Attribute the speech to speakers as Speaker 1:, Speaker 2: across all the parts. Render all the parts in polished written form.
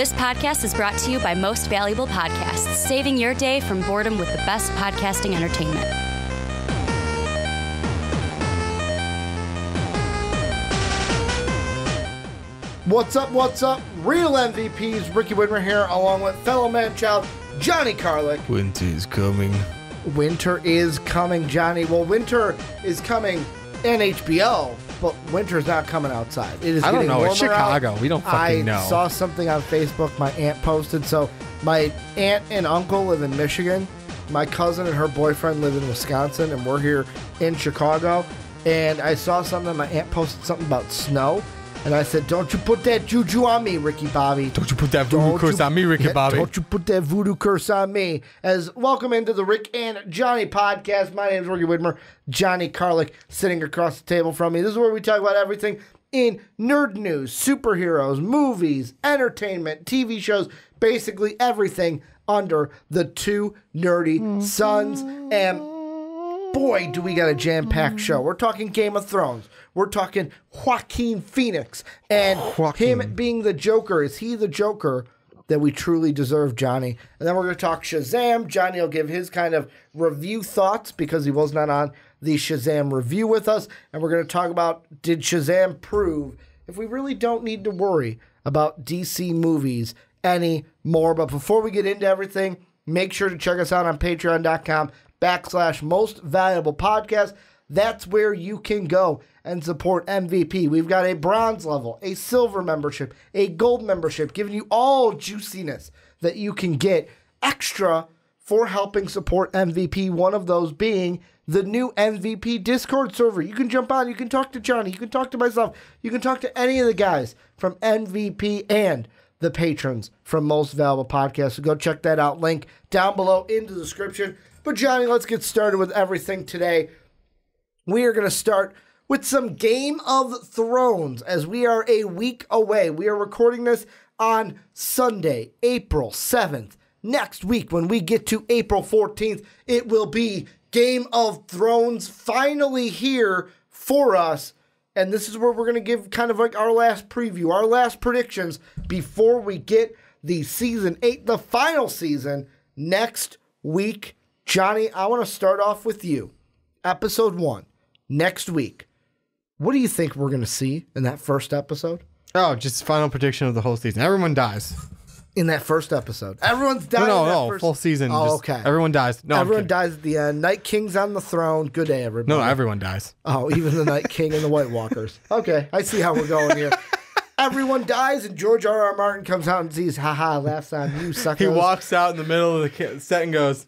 Speaker 1: This podcast is brought to you by Most Valuable Podcasts, saving your day from boredom with the best podcasting entertainment.
Speaker 2: What's up, what's up? Real MVPs, Ricky Widmer here, along with fellow Manchild, Johnny Karlic.
Speaker 3: Winter is coming.
Speaker 2: Winter is coming, Johnny. Well, winter is coming in HBO, but winter's not coming outside. It is
Speaker 3: I don't know. It's Chicago.
Speaker 2: Out.
Speaker 3: We don't fucking know.
Speaker 2: I saw something on Facebook my aunt posted. So my aunt and uncle live in Michigan. My cousin and her boyfriend live in Wisconsin, and we're here in Chicago. And I saw something. My aunt posted something about snow. And I said, don't you put that juju on me, Ricky Bobby.
Speaker 3: Don't you put that voodoo curse on me, Ricky Bobby.
Speaker 2: Don't you put that voodoo curse on me. As welcome into the Rick and Johnny podcast. My name is Ricky Widmer. Johnny Karlic sitting across the table from me. This is where we talk about everything in nerd news, superheroes, movies, entertainment, TV shows, basically everything under the two nerdy suns. And boy, do we got a jam-packed show. We're talking Game of Thrones. We're talking Joaquin Phoenix and him being the Joker. Is he the Joker that we truly deserve, Johnny? And then we're going to talk Shazam. Johnny will give his kind of review thoughts because he was not on the Shazam review with us. And we're going to talk about, did Shazam prove if we really don't need to worry about DC movies anymore? But before we get into everything, make sure to check us out on patreon.com/most valuable podcast. That's where you can go and support MVP. We've got a bronze level, a silver membership, a gold membership, giving you all juiciness that you can get extra for helping support MVP. One of those being the new MVP Discord server. You can jump on, you can talk to Johnny, you can talk to myself, you can talk to any of the guys from MVP and the patrons from Most Valuable Podcasts. So go check that out. Link down below in the description. But Johnny, let's get started with everything today. We are going to start with some Game of Thrones as we are a week away. We are recording this on Sunday, April 7th. Next week, when we get to April 14th, it will be Game of Thrones finally here for us. And this is where we're going to give kind of like our last preview, our last predictions before we get the season 8, the final season, next week. Johnny, I want to start off with you. Episode 1, next week. What do you think we're going to see in that first episode?
Speaker 3: Oh, just final prediction of the whole season. Everyone dies.
Speaker 2: In that first episode. Everyone's dying.
Speaker 3: No, full season.
Speaker 2: Oh,
Speaker 3: just,
Speaker 2: okay.
Speaker 3: Everyone dies. No,
Speaker 2: everyone dies at the end. Night King's on the throne. Good day, everybody.
Speaker 3: No, everyone dies.
Speaker 2: Oh, even the Night King and the White Walkers. Okay, I see how we're going here. Everyone dies, and George R.R. Martin comes out and sees, haha, laughs on you, suckers.
Speaker 3: He walks out in the middle of the set and goes,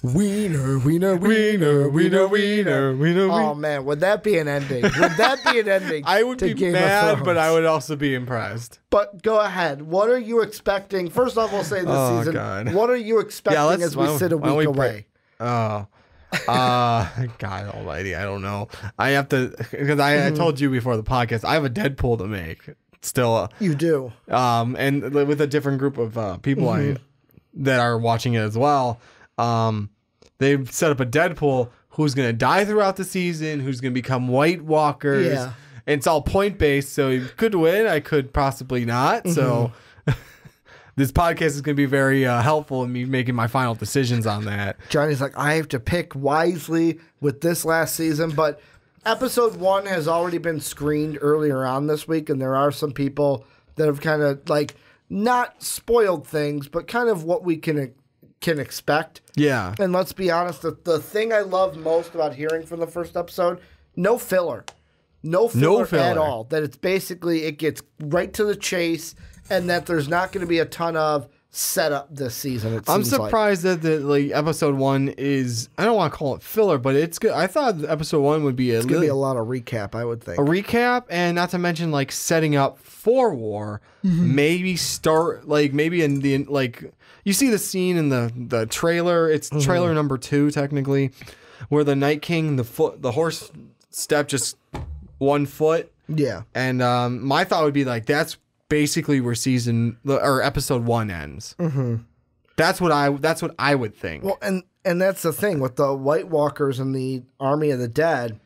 Speaker 3: Wiener, wiener, wiener, wiener, wiener, wiener.
Speaker 2: Oh man, would that be an ending? Would that be an ending?
Speaker 3: I would be
Speaker 2: Game
Speaker 3: mad, but I would also be impressed.
Speaker 2: But go ahead. What are you expecting? First off, we'll say this season. God. What are you expecting as we sit a week away?
Speaker 3: God almighty, I don't know. I have to, because I told you before the podcast, I have a Deadpool to make. Still,
Speaker 2: you do.
Speaker 3: And with a different group of people that are watching it as well. They've set up a Deadpool who's going to die throughout the season, who's going to become White Walkers. Yeah. And it's all point-based, so he could win. I could possibly not. So this podcast is going to be very helpful in me making my final decisions on that.
Speaker 2: Johnny's like, I have to pick wisely with this last season, but episode 1 has already been screened earlier on this week, and there are some people that have kind of like not spoiled things, but kind of what we can expect.
Speaker 3: Yeah.
Speaker 2: And let's be honest, the thing I love most about hearing from the first episode, no filler. No filler at all. That it's basically, it gets right to the chase, and that there's not going to be a ton of setup this season.
Speaker 3: I'm surprised that the episode 1 is, I don't want to call it filler, but it's good. I thought episode 1 would be
Speaker 2: it's going to be a lot of recap, I would think.
Speaker 3: A recap, and not to mention like setting up for war. Maybe start maybe in the you see the scene in the trailer. It's trailer number 2 technically, where the Night King, the horse stepped just 1 foot.
Speaker 2: Yeah.
Speaker 3: And my thought would be like, that's basically where episode 1 ends. That's what I would think.
Speaker 2: Well, and that's the thing with the White Walkers and the Army of the Dead.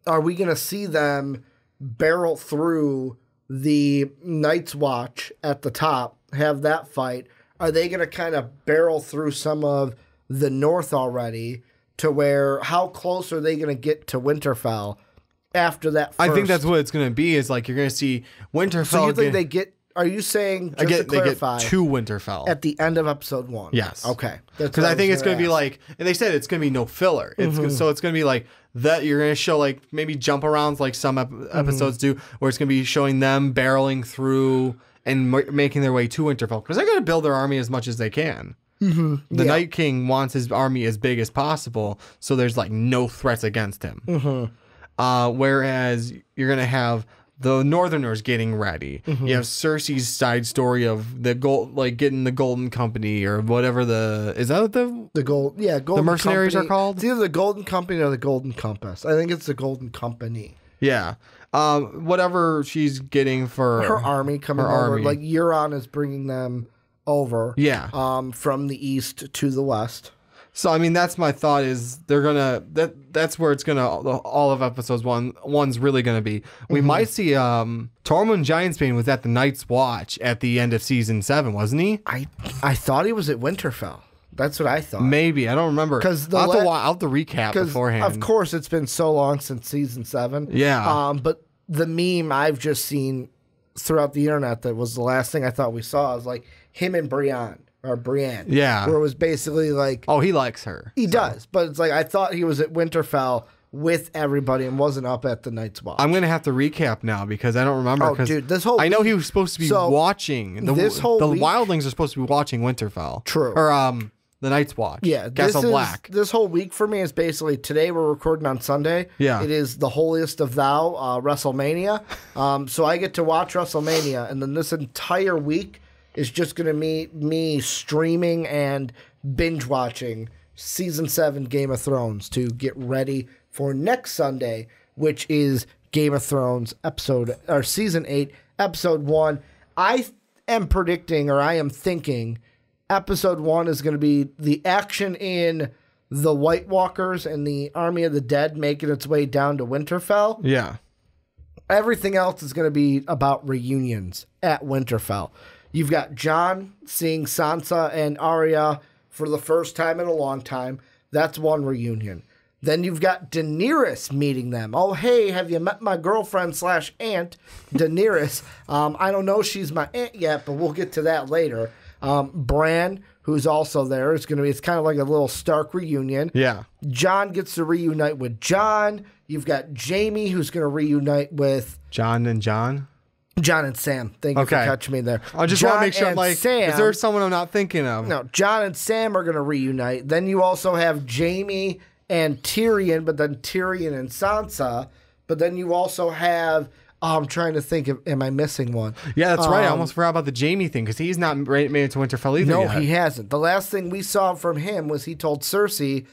Speaker 2: Are we going to see them barrel through the Night's Watch at the top, have that fight? Are they going to kind of barrel through some of the North already to where how close are they going to get to Winterfell after that first?
Speaker 3: I think that's what it's going to be is like you're going to see Winterfell.
Speaker 2: So you think they get, are you saying, just to clarify,
Speaker 3: they get to Winterfell
Speaker 2: at the end of episode 1?
Speaker 3: Yes.
Speaker 2: Okay.
Speaker 3: Because I think it's going to be like, and they said it's going to be no filler. So it's going to be like that. You're going to show like maybe jump arounds like some episodes do, where it's going to be showing them barreling through and making their way to Winterfell because they're going to build their army as much as they can. The Night King wants his army as big as possible, so there's like no threats against him. Whereas you're going to have the Northerners getting ready. You have Cersei's side story of the gold, like getting the Golden Company or whatever
Speaker 2: Golden
Speaker 3: the mercenaries
Speaker 2: Company.
Speaker 3: are called.
Speaker 2: It's either the Golden Company or the Golden Compass. I think it's the Golden Company.
Speaker 3: Yeah, whatever she's getting for
Speaker 2: her army coming over. Like Euron is bringing them over.
Speaker 3: Yeah,
Speaker 2: from the east to the west.
Speaker 3: So I mean, that's my thought. Is they're gonna that's where it's gonna all of episodes one's really gonna be. We might see Tormund Giantsbane was at the Night's Watch at the end of season 7, wasn't he?
Speaker 2: I thought he was at Winterfell. That's what I thought.
Speaker 3: Maybe I don't remember because I'll have to recap beforehand.
Speaker 2: Of course, it's been so long since season 7.
Speaker 3: Yeah.
Speaker 2: But the meme I've just seen throughout the internet that was the last thing I thought we saw is like him and Brienne.
Speaker 3: Yeah.
Speaker 2: Where it was basically like...
Speaker 3: Oh, he likes her.
Speaker 2: He does. But it's like, I thought he was at Winterfell with everybody and wasn't up at the Night's Watch.
Speaker 3: I'm going to have to recap now because I don't remember.
Speaker 2: Oh, dude, this whole
Speaker 3: I know he was supposed to be watching. The wildlings are supposed to be watching Winterfell.
Speaker 2: True.
Speaker 3: Or the Night's Watch.
Speaker 2: Yeah.
Speaker 3: Castle Black.
Speaker 2: This whole week for me is basically, today we're recording on Sunday.
Speaker 3: Yeah.
Speaker 2: It is the holiest of thou, WrestleMania. So I get to watch WrestleMania, and then this entire week is just going to be me streaming and binge watching season 7 Game of Thrones to get ready for next Sunday, which is Game of Thrones season 8, episode 1. I am predicting, or I am thinking, episode 1 is going to be the action in the White Walkers and the Army of the Dead making its way down to Winterfell.
Speaker 3: Yeah.
Speaker 2: Everything else is going to be about reunions at Winterfell. You've got Jon seeing Sansa and Arya for the first time in a long time. That's one reunion. Then you've got Daenerys meeting them. Oh, hey, have you met my girlfriend / aunt, Daenerys? I don't know she's my aunt yet, but we'll get to that later. Bran, who's also there, is going to be, it's kind of like a little Stark reunion.
Speaker 3: Yeah.
Speaker 2: Jon gets to reunite with Jon. You've got Jaime, who's going to reunite with...
Speaker 3: Jon and Sam.
Speaker 2: Thank you for catching me there.
Speaker 3: I just want to make sure I'm like, Sam, is there someone I'm not thinking of?
Speaker 2: No, Jon and Sam are going to reunite. Then you also have Jaime and Tyrion, but then Tyrion and Sansa. But then you also have, I'm trying to think of, am I missing one?
Speaker 3: Yeah, that's right. I almost forgot about the Jaime thing because he's not made it to Winterfell either.
Speaker 2: No,
Speaker 3: yet.
Speaker 2: he hasn't. The last thing we saw from him was he told Cersei,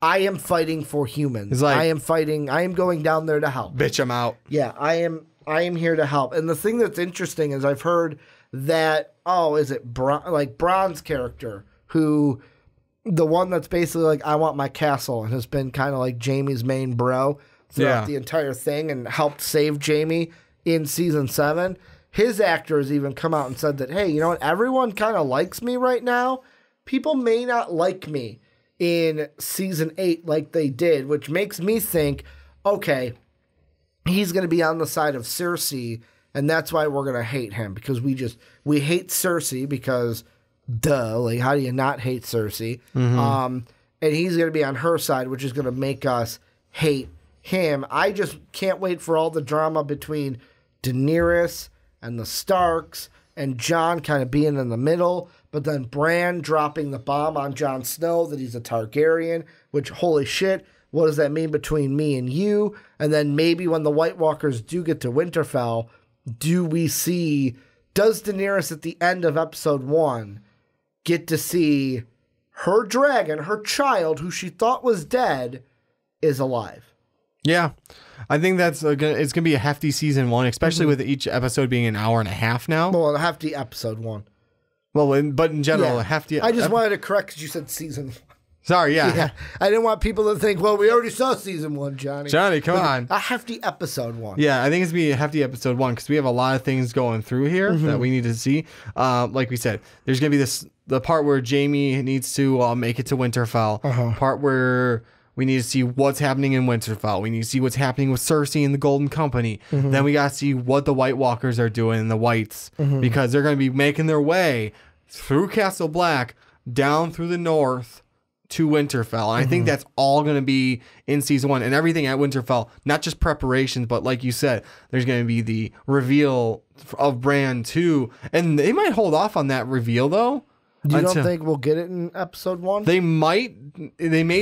Speaker 2: I am fighting for humans.
Speaker 3: Like,
Speaker 2: I am going down there to help.
Speaker 3: Bitch, I'm out.
Speaker 2: Yeah, I am here to help. And the thing that's interesting is I've heard that, is it Bronn's character, who, the one that's basically like, I want my castle, and has been kind of like Jaime's main bro throughout the entire thing and helped save Jaime in season 7. His actor has even come out and said that, hey, you know what? Everyone kind of likes me right now. People may not like me in season 8 like they did, which makes me think, okay, he's going to be on the side of Cersei, and that's why we're going to hate him, because we hate Cersei because, duh, like, how do you not hate Cersei? And he's going to be on her side, which is going to make us hate him. I just can't wait for all the drama between Daenerys and the Starks and Jon kind of being in the middle, but then Bran dropping the bomb on Jon Snow that he's a Targaryen, which, holy shit, what does that mean between me and you? And then maybe when the White Walkers do get to Winterfell, does Daenerys at the end of episode 1 get to see her dragon, her child, who she thought was dead, is alive?
Speaker 3: Yeah, I think it's going to be a hefty season 1, especially with each episode being an hour and a half now.
Speaker 2: Well, a hefty episode 1.
Speaker 3: Well, but in general, a hefty...
Speaker 2: I just wanted to correct because you said season 1.
Speaker 3: Sorry, yeah.
Speaker 2: Yeah, I didn't want people to think, well, we already saw season 1, Johnny.
Speaker 3: Johnny, come on.
Speaker 2: A hefty episode 1.
Speaker 3: Yeah, I think it's going to be a hefty episode 1 because we have a lot of things going through here that we need to see. Like we said, there's going to be the part where Jamie needs to make it to Winterfell. Part where we need to see what's happening in Winterfell. We need to see what's happening with Cersei and the Golden Company. Then we got to see what the White Walkers are doing and the Whites because they're going to be making their way through Castle Black, down through the north, to Winterfell. And I think that's all going to be in season 1 and everything at Winterfell, not just preparations, but like you said, there's going to be the reveal of Bran too. And they might hold off on that reveal though.
Speaker 2: You don't think we'll get it in episode 1?
Speaker 3: They may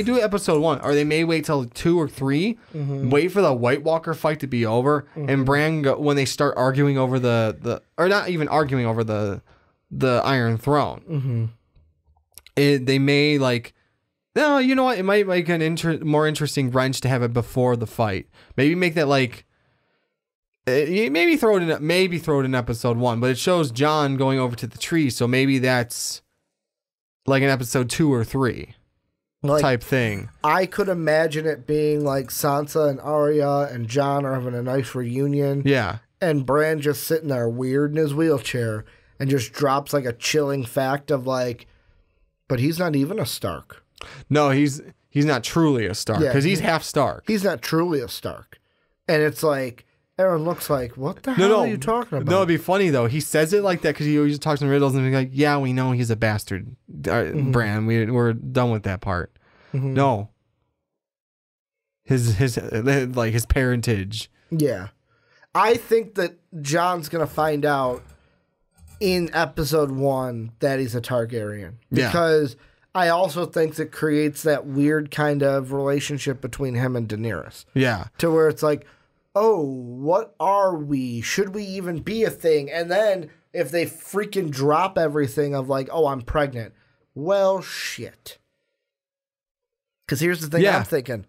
Speaker 3: do episode 1 or they may wait till 2 or 3, wait for the White Walker fight to be over and Bran when they start arguing over or not even arguing over the Iron Throne. They may like, no, you know what? It might make an more interesting wrench to have it before the fight. Maybe make that like, maybe throw it in episode 1. But it shows Jon going over to the tree, so maybe that's like an episode 2 or 3 type thing.
Speaker 2: I could imagine it being like Sansa and Arya and Jon are having a nice reunion.
Speaker 3: Yeah,
Speaker 2: and Bran just sitting there weird in his wheelchair and just drops like a chilling fact of like, but he's not even a Stark.
Speaker 3: No, he's not truly a Stark because he's half Stark.
Speaker 2: He's not truly a Stark. And it's like, everyone looks like, what the hell are you talking about?
Speaker 3: No, it'd be funny though. He says it like that because he always talks in riddles and he's like, yeah, we know he's a bastard, Bran. We're done with that part. No. His like his parentage.
Speaker 2: Yeah. I think that Jon's going to find out in episode 1 that he's a Targaryen. Because I also think it creates that weird kind of relationship between him and Daenerys. Yeah. To where it's like, oh, what are we? Should we even be a thing? And then if they freaking drop everything of like, oh, I'm pregnant. Well, shit. Because here's the thing I'm thinking.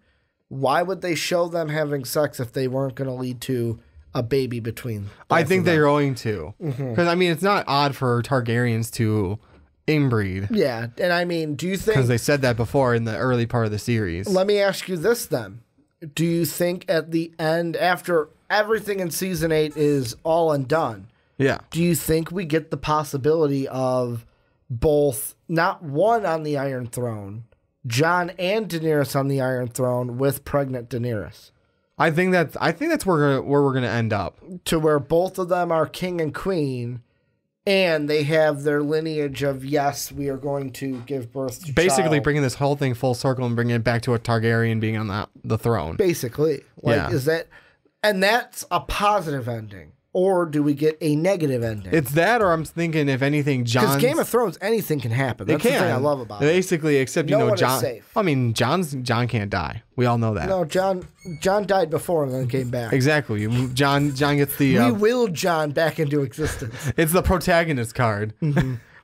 Speaker 2: Why would they show them having sex if they weren't going to lead to a baby between?
Speaker 3: I think they're going to. Because, I mean, it's not odd for Targaryens to inbreed.
Speaker 2: Yeah. And I mean, do you think...
Speaker 3: Because they said that before in the early part of the series.
Speaker 2: Let me ask you this then. Do you think at the end, after everything in season 8 is all undone, do you think we get the possibility of both, not one on the Iron Throne, Jon and Daenerys on the Iron Throne with pregnant Daenerys?
Speaker 3: I think that's where we're gonna end up.
Speaker 2: To where both of them are king and queen, and they have their lineage of, yes, we are going to give birth to
Speaker 3: basically bringing this whole thing full circle and bringing it back to a Targaryen being on the throne.
Speaker 2: Basically. Is that, and that's a positive ending. Or do we get a negative ending?
Speaker 3: It's that, or I'm thinking, if anything, Jon.
Speaker 2: Because Game of Thrones, anything can happen. That's the thing I love about it.
Speaker 3: Basically, except, you know, Jon. I mean, Jon can't die. We all know that.
Speaker 2: No, Jon died before and then came back.
Speaker 3: Exactly. Jon gets the...
Speaker 2: we willed Jon back into existence.
Speaker 3: It's the protagonist card.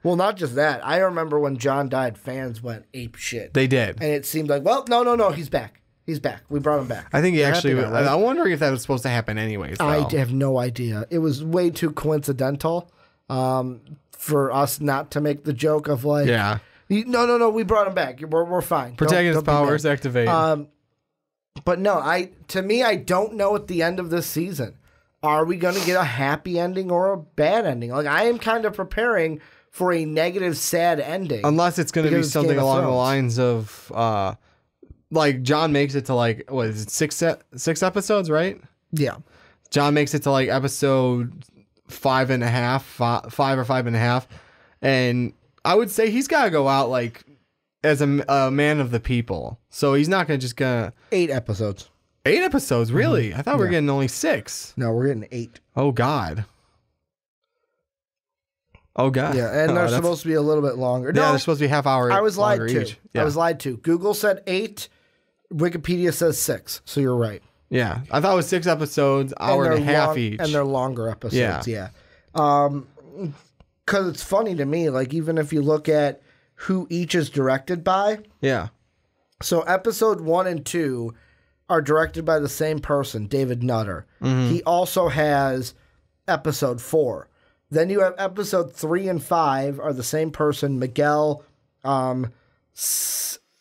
Speaker 2: Well, not just that. I remember when Jon died, fans went ape shit.
Speaker 3: They did.
Speaker 2: And it seemed like, well, no, he's back. He's back. We brought him back.
Speaker 3: I think he actually... Right? I'm wondering if that was supposed to happen anyways, though.
Speaker 2: I have no idea. It was way too coincidental for us not to make the joke of like...
Speaker 3: Yeah.
Speaker 2: No, we brought him back. We're fine.
Speaker 3: Protagonist powers activate.
Speaker 2: But no, to me, I don't know at the end of this season. Are we going to get a happy ending or a bad ending? Like, I am kind of preparing for a negative, sad ending.
Speaker 3: Unless it's going to be something along the lines of... like, Jon makes it to, like, what is it, six episodes, right?
Speaker 2: Yeah.
Speaker 3: Jon makes it to, like, episode 5.5, 5 or 5.5. And I would say he's got to go out, like, as a man of the people. So he's not going to just gonna...
Speaker 2: 8 episodes.
Speaker 3: 8 episodes? Really? I thought we were getting only 6.
Speaker 2: No, we're getting 8.
Speaker 3: Oh, God. Oh, God.
Speaker 2: Yeah, and they're supposed to be a little bit longer. No,
Speaker 3: yeah, they're supposed to be half hour.
Speaker 2: I was lied to.
Speaker 3: Yeah.
Speaker 2: I was lied to. Google said 8. Wikipedia says 6, so you're right.
Speaker 3: Yeah, I thought it was 6 episodes, hour and a half each.
Speaker 2: And they're longer episodes, yeah. Because it's funny to me, like, even if you look at who each is directed by.
Speaker 3: Yeah.
Speaker 2: So episode 1 and 2 are directed by the same person, David Nutter. He also has episode 4. Then you have episode 3 and 5 are the same person, Miguel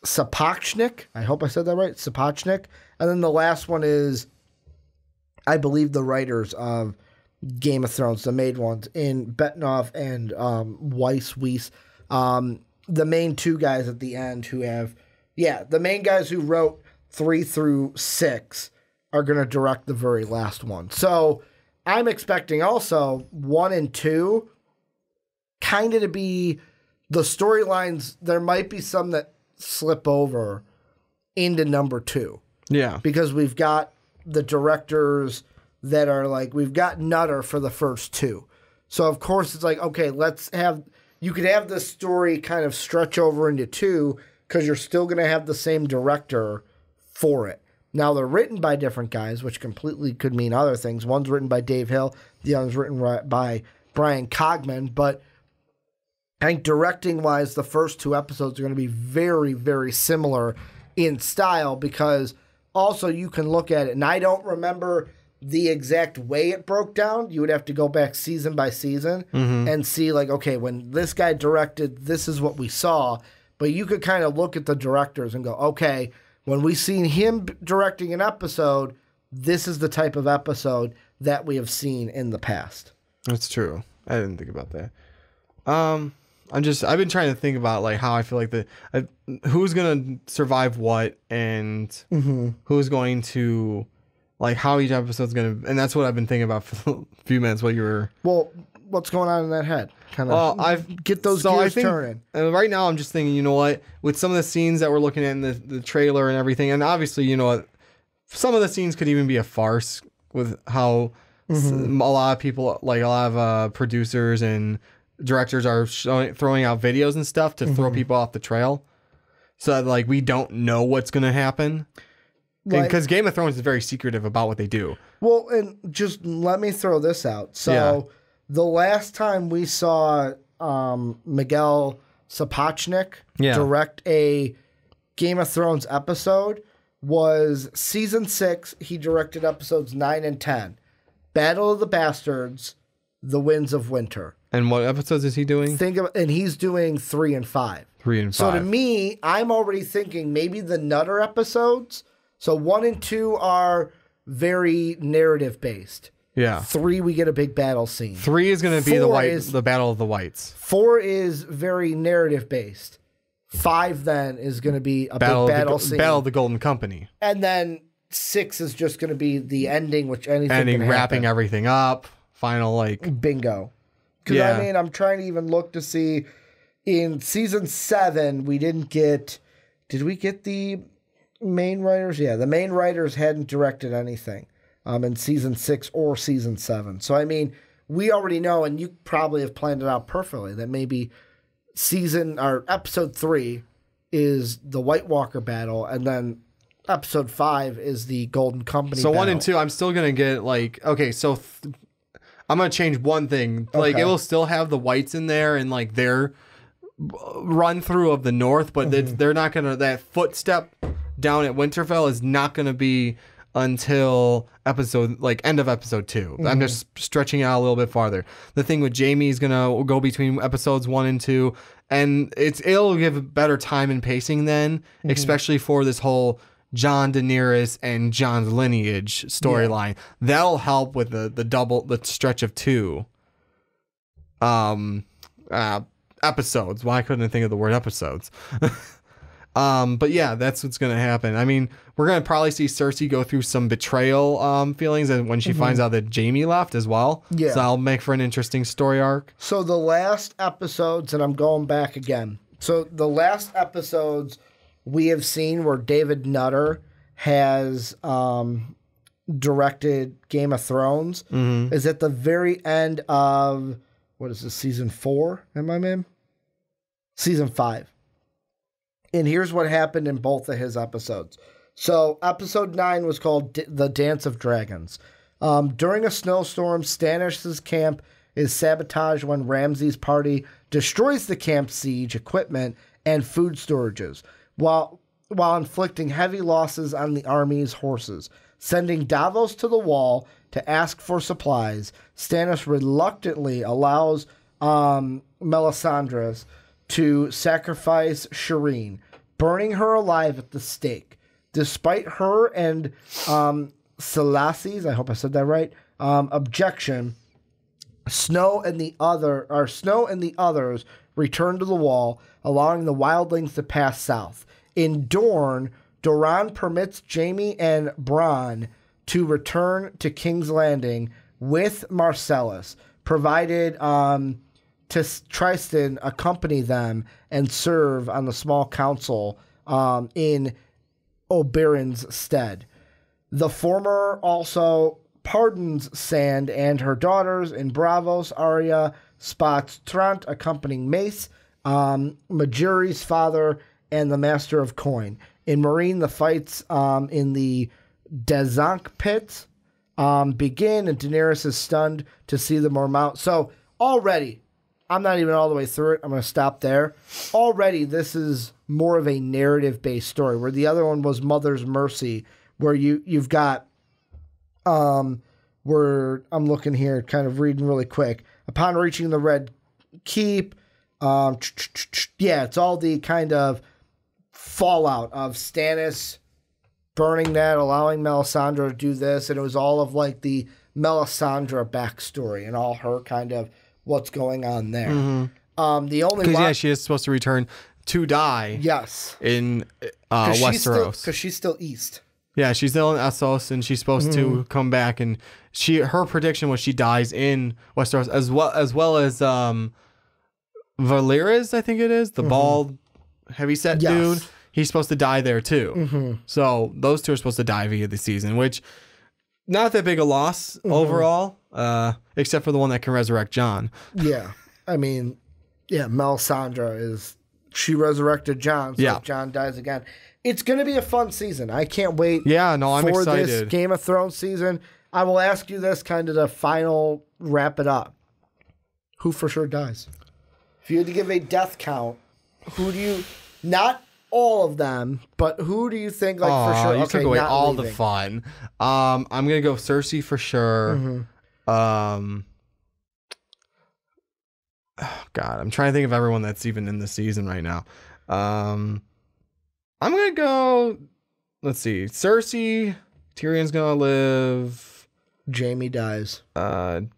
Speaker 2: Sapochnik. I hope I said that right. Sapochnik. And then the last one is, I believe, the writers of Game of Thrones, the made ones, in Betnoff and Weiss. The main two guys at the end who have, the main guys who wrote 3 through 6 are going to direct the very last one. So I'm expecting also 1 and 2 kind of to be the storylines. There might be some that slip over into number 2. Yeah. Because we've got the directors that are like, we've got Nutter for the first 2. So of course it's like, okay, you could have this story kind of stretch over into 2 because you're still going to have the same director for it. Now, they're written by different guys, which completely could mean other things. One's written by Dave Hill. The other's written by Brian Cogman. But I think directing-wise, the first 2 episodes are going to be very, very similar in style because also you can look at it. And I don't remember the exact way it broke down. You would have to go back season by season and see, like, okay, when this guy directed, this is what we saw. But you could kind of look at the directors and go, okay, when we seen him directing an episode, this is the type of episode that we have seen in the past.
Speaker 3: That's true. I didn't think about that. I've been trying to think about like how I feel like who's going to survive what and who's going to, like, how each episode's going to, and that's what I've been thinking about for a few minutes. Well,
Speaker 2: what's going on in that head? Get those gears turning.
Speaker 3: Right now, I'm just thinking, you know what? With some of the scenes that we're looking at in the trailer and everything, and obviously, you know what? Some of the scenes could even be a farce with how a lot of people, like a lot of producers and directors are throwing out videos and stuff to throw people off the trail. So that, like, we don't know what's going to happen. Because Game of Thrones is very secretive about what they do.
Speaker 2: Well, and just let me throw this out. So the last time we saw Miguel Sapochnik direct a Game of Thrones episode was season 6. He directed episodes 9 and 10. Battle of the Bastards, The Winds of Winter.
Speaker 3: And what episodes is he doing?
Speaker 2: And he's doing 3 and 5.
Speaker 3: 3 and 5.
Speaker 2: So to me, I'm already thinking maybe the Nutter episodes. So 1 and 2 are very narrative based.
Speaker 3: Yeah.
Speaker 2: 3, we get a big battle scene.
Speaker 3: 3 is going to be the Battle of the Whites.
Speaker 2: 4 is very narrative based. 5 then is going to be a big battle scene.
Speaker 3: Battle of the Golden Company.
Speaker 2: And then 6 is just going to be the ending, which anything can happen.
Speaker 3: Wrapping everything up. Final, like...
Speaker 2: Bingo. Because, I mean, I'm trying to even look to see... In season 7, we didn't get... Did we get the main writers? Yeah, the main writers hadn't directed anything in season 6 or season 7. So, I mean, we already know, and you probably have planned it out perfectly, that maybe episode 3 is the White Walker battle, and then episode 5 is the Golden Company battle.
Speaker 3: 1 and 2, I'm still going to get, like... Okay, so... I'm going to change one thing. Like, it will still have the Whites in there and, like, their run through of the North, but they're not going to... That footstep down at Winterfell is not going to be until end of episode 2. I'm just stretching it out a little bit farther. The thing with Jaime is going to go between episodes 1 and 2, and it'll give better time and pacing then, especially for this whole Jon, Daenerys, and Jon's lineage storyline. That'll help with the stretch of 2 episodes. Why couldn't I think of the word episodes? But yeah, that's what's going to happen. I mean, we're going to probably see Cersei go through some betrayal feelings when she finds out that Jaime left as well. Yeah. So that'll make for an interesting story arc.
Speaker 2: So the last episodes, and I'm going back again. So the last episodes we have seen where David Nutter has directed Game of Thrones is at the very end of, what is this, season 4? Am I in? Season 5. And here's what happened in both of his episodes. So episode 9 was called The Dance of Dragons. During a snowstorm, Stannis' camp is sabotaged when Ramsay's party destroys the camp's siege equipment and food storages, while inflicting heavy losses on the army's horses. Sending Davos to the wall to ask for supplies, Stannis reluctantly allows Melisandre to sacrifice Shireen, burning her alive at the stake. Despite her and Selassie's, I hope I said that right, objection, Snow and the others return to the wall, allowing the wildlings to pass south. In Dorne, Doran permits Jaime and Bronn to return to King's Landing with Marcellus, provided Tristan accompany them and serve on the small council in Oberyn's stead. The former also pardons Sand and her daughters. In Bravos, Arya spots Trant accompanying Mace, Majuri's father, and the Master of Coin. In Marine, the fights in the Dazank pits begin, and Daenerys is stunned to see the Mormont. So already, I'm not even all the way through it. I'm going to stop there. Already, this is more of a narrative-based story, where the other one was Mother's Mercy, where you've got, where I'm looking here, kind of reading really quick. Upon reaching the Red Keep, it's all the kind of fallout of Stannis burning that, allowing Melisandre to do this, and it was all of like the Melisandre backstory and all her kind of what's going on there. Mm-hmm. The only
Speaker 3: because she is supposed to return to die.
Speaker 2: Yes,
Speaker 3: in Westeros,
Speaker 2: because she's still east.
Speaker 3: Yeah, she's still in Essos, and she's supposed to come back. And her prediction was she dies in Westeros as well as Valerius, I think it is, the bald, heavyset dude. He's supposed to die there too. Mm-hmm. So those two are supposed to die via the season, which not that big a loss overall, except for the one that can resurrect Jon.
Speaker 2: Yeah, I mean, Melisandre she resurrected Jon. So if Jon dies again, it's going to be a fun season. I can't wait.
Speaker 3: Yeah, no, I'm excited.
Speaker 2: This Game of Thrones season. I will ask you this, kind of the final wrap it up. Who for sure dies? If you had to give a death count, who do you? Not all of them, but who do you think for sure?
Speaker 3: You took away all the fun. I'm gonna go Cersei for sure. Mm-hmm. Oh God, I'm trying to think of everyone that's even in the season right now. I'm gonna go. Let's see, Cersei. Tyrion's gonna live.
Speaker 2: Jaime dies.
Speaker 3: I'm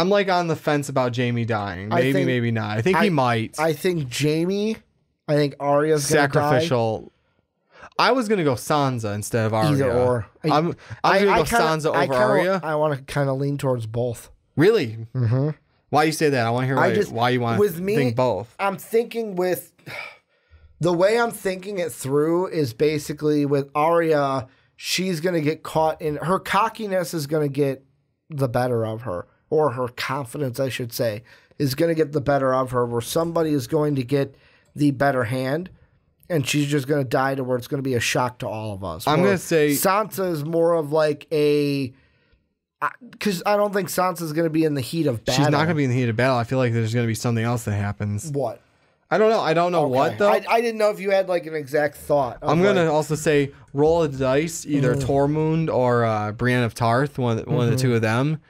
Speaker 3: like on the fence about Jaime dying. Maybe not. I think he might.
Speaker 2: I think Jaime. I think Arya's
Speaker 3: sacrificial. I was gonna go Sansa instead of Arya.
Speaker 2: Either or.
Speaker 3: I'm gonna go Sansa over Arya.
Speaker 2: I want to kind of lean towards both.
Speaker 3: Really? Mm-hmm. Why you say that? I want to hear why you want to think both.
Speaker 2: I'm thinking the way I'm thinking it through is basically with Arya, she's going to get caught in her cockiness is going to get the better of her, or her confidence, I should say, is going to get the better of her, where somebody is going to get the better hand, and she's just going to die to where it's going to be a shock to all of us.
Speaker 3: I'm going to say
Speaker 2: Sansa is more of like because I don't think Sansa's going to be in the heat of battle.
Speaker 3: She's not going to be in the heat of battle. I feel like there's going to be something else that happens.
Speaker 2: What?
Speaker 3: I don't know. I don't know what, though.
Speaker 2: I didn't know if you had like an exact thought.
Speaker 3: I'm going to also say roll a dice, either Tormund or Brienne of Tarth, one of the two of them.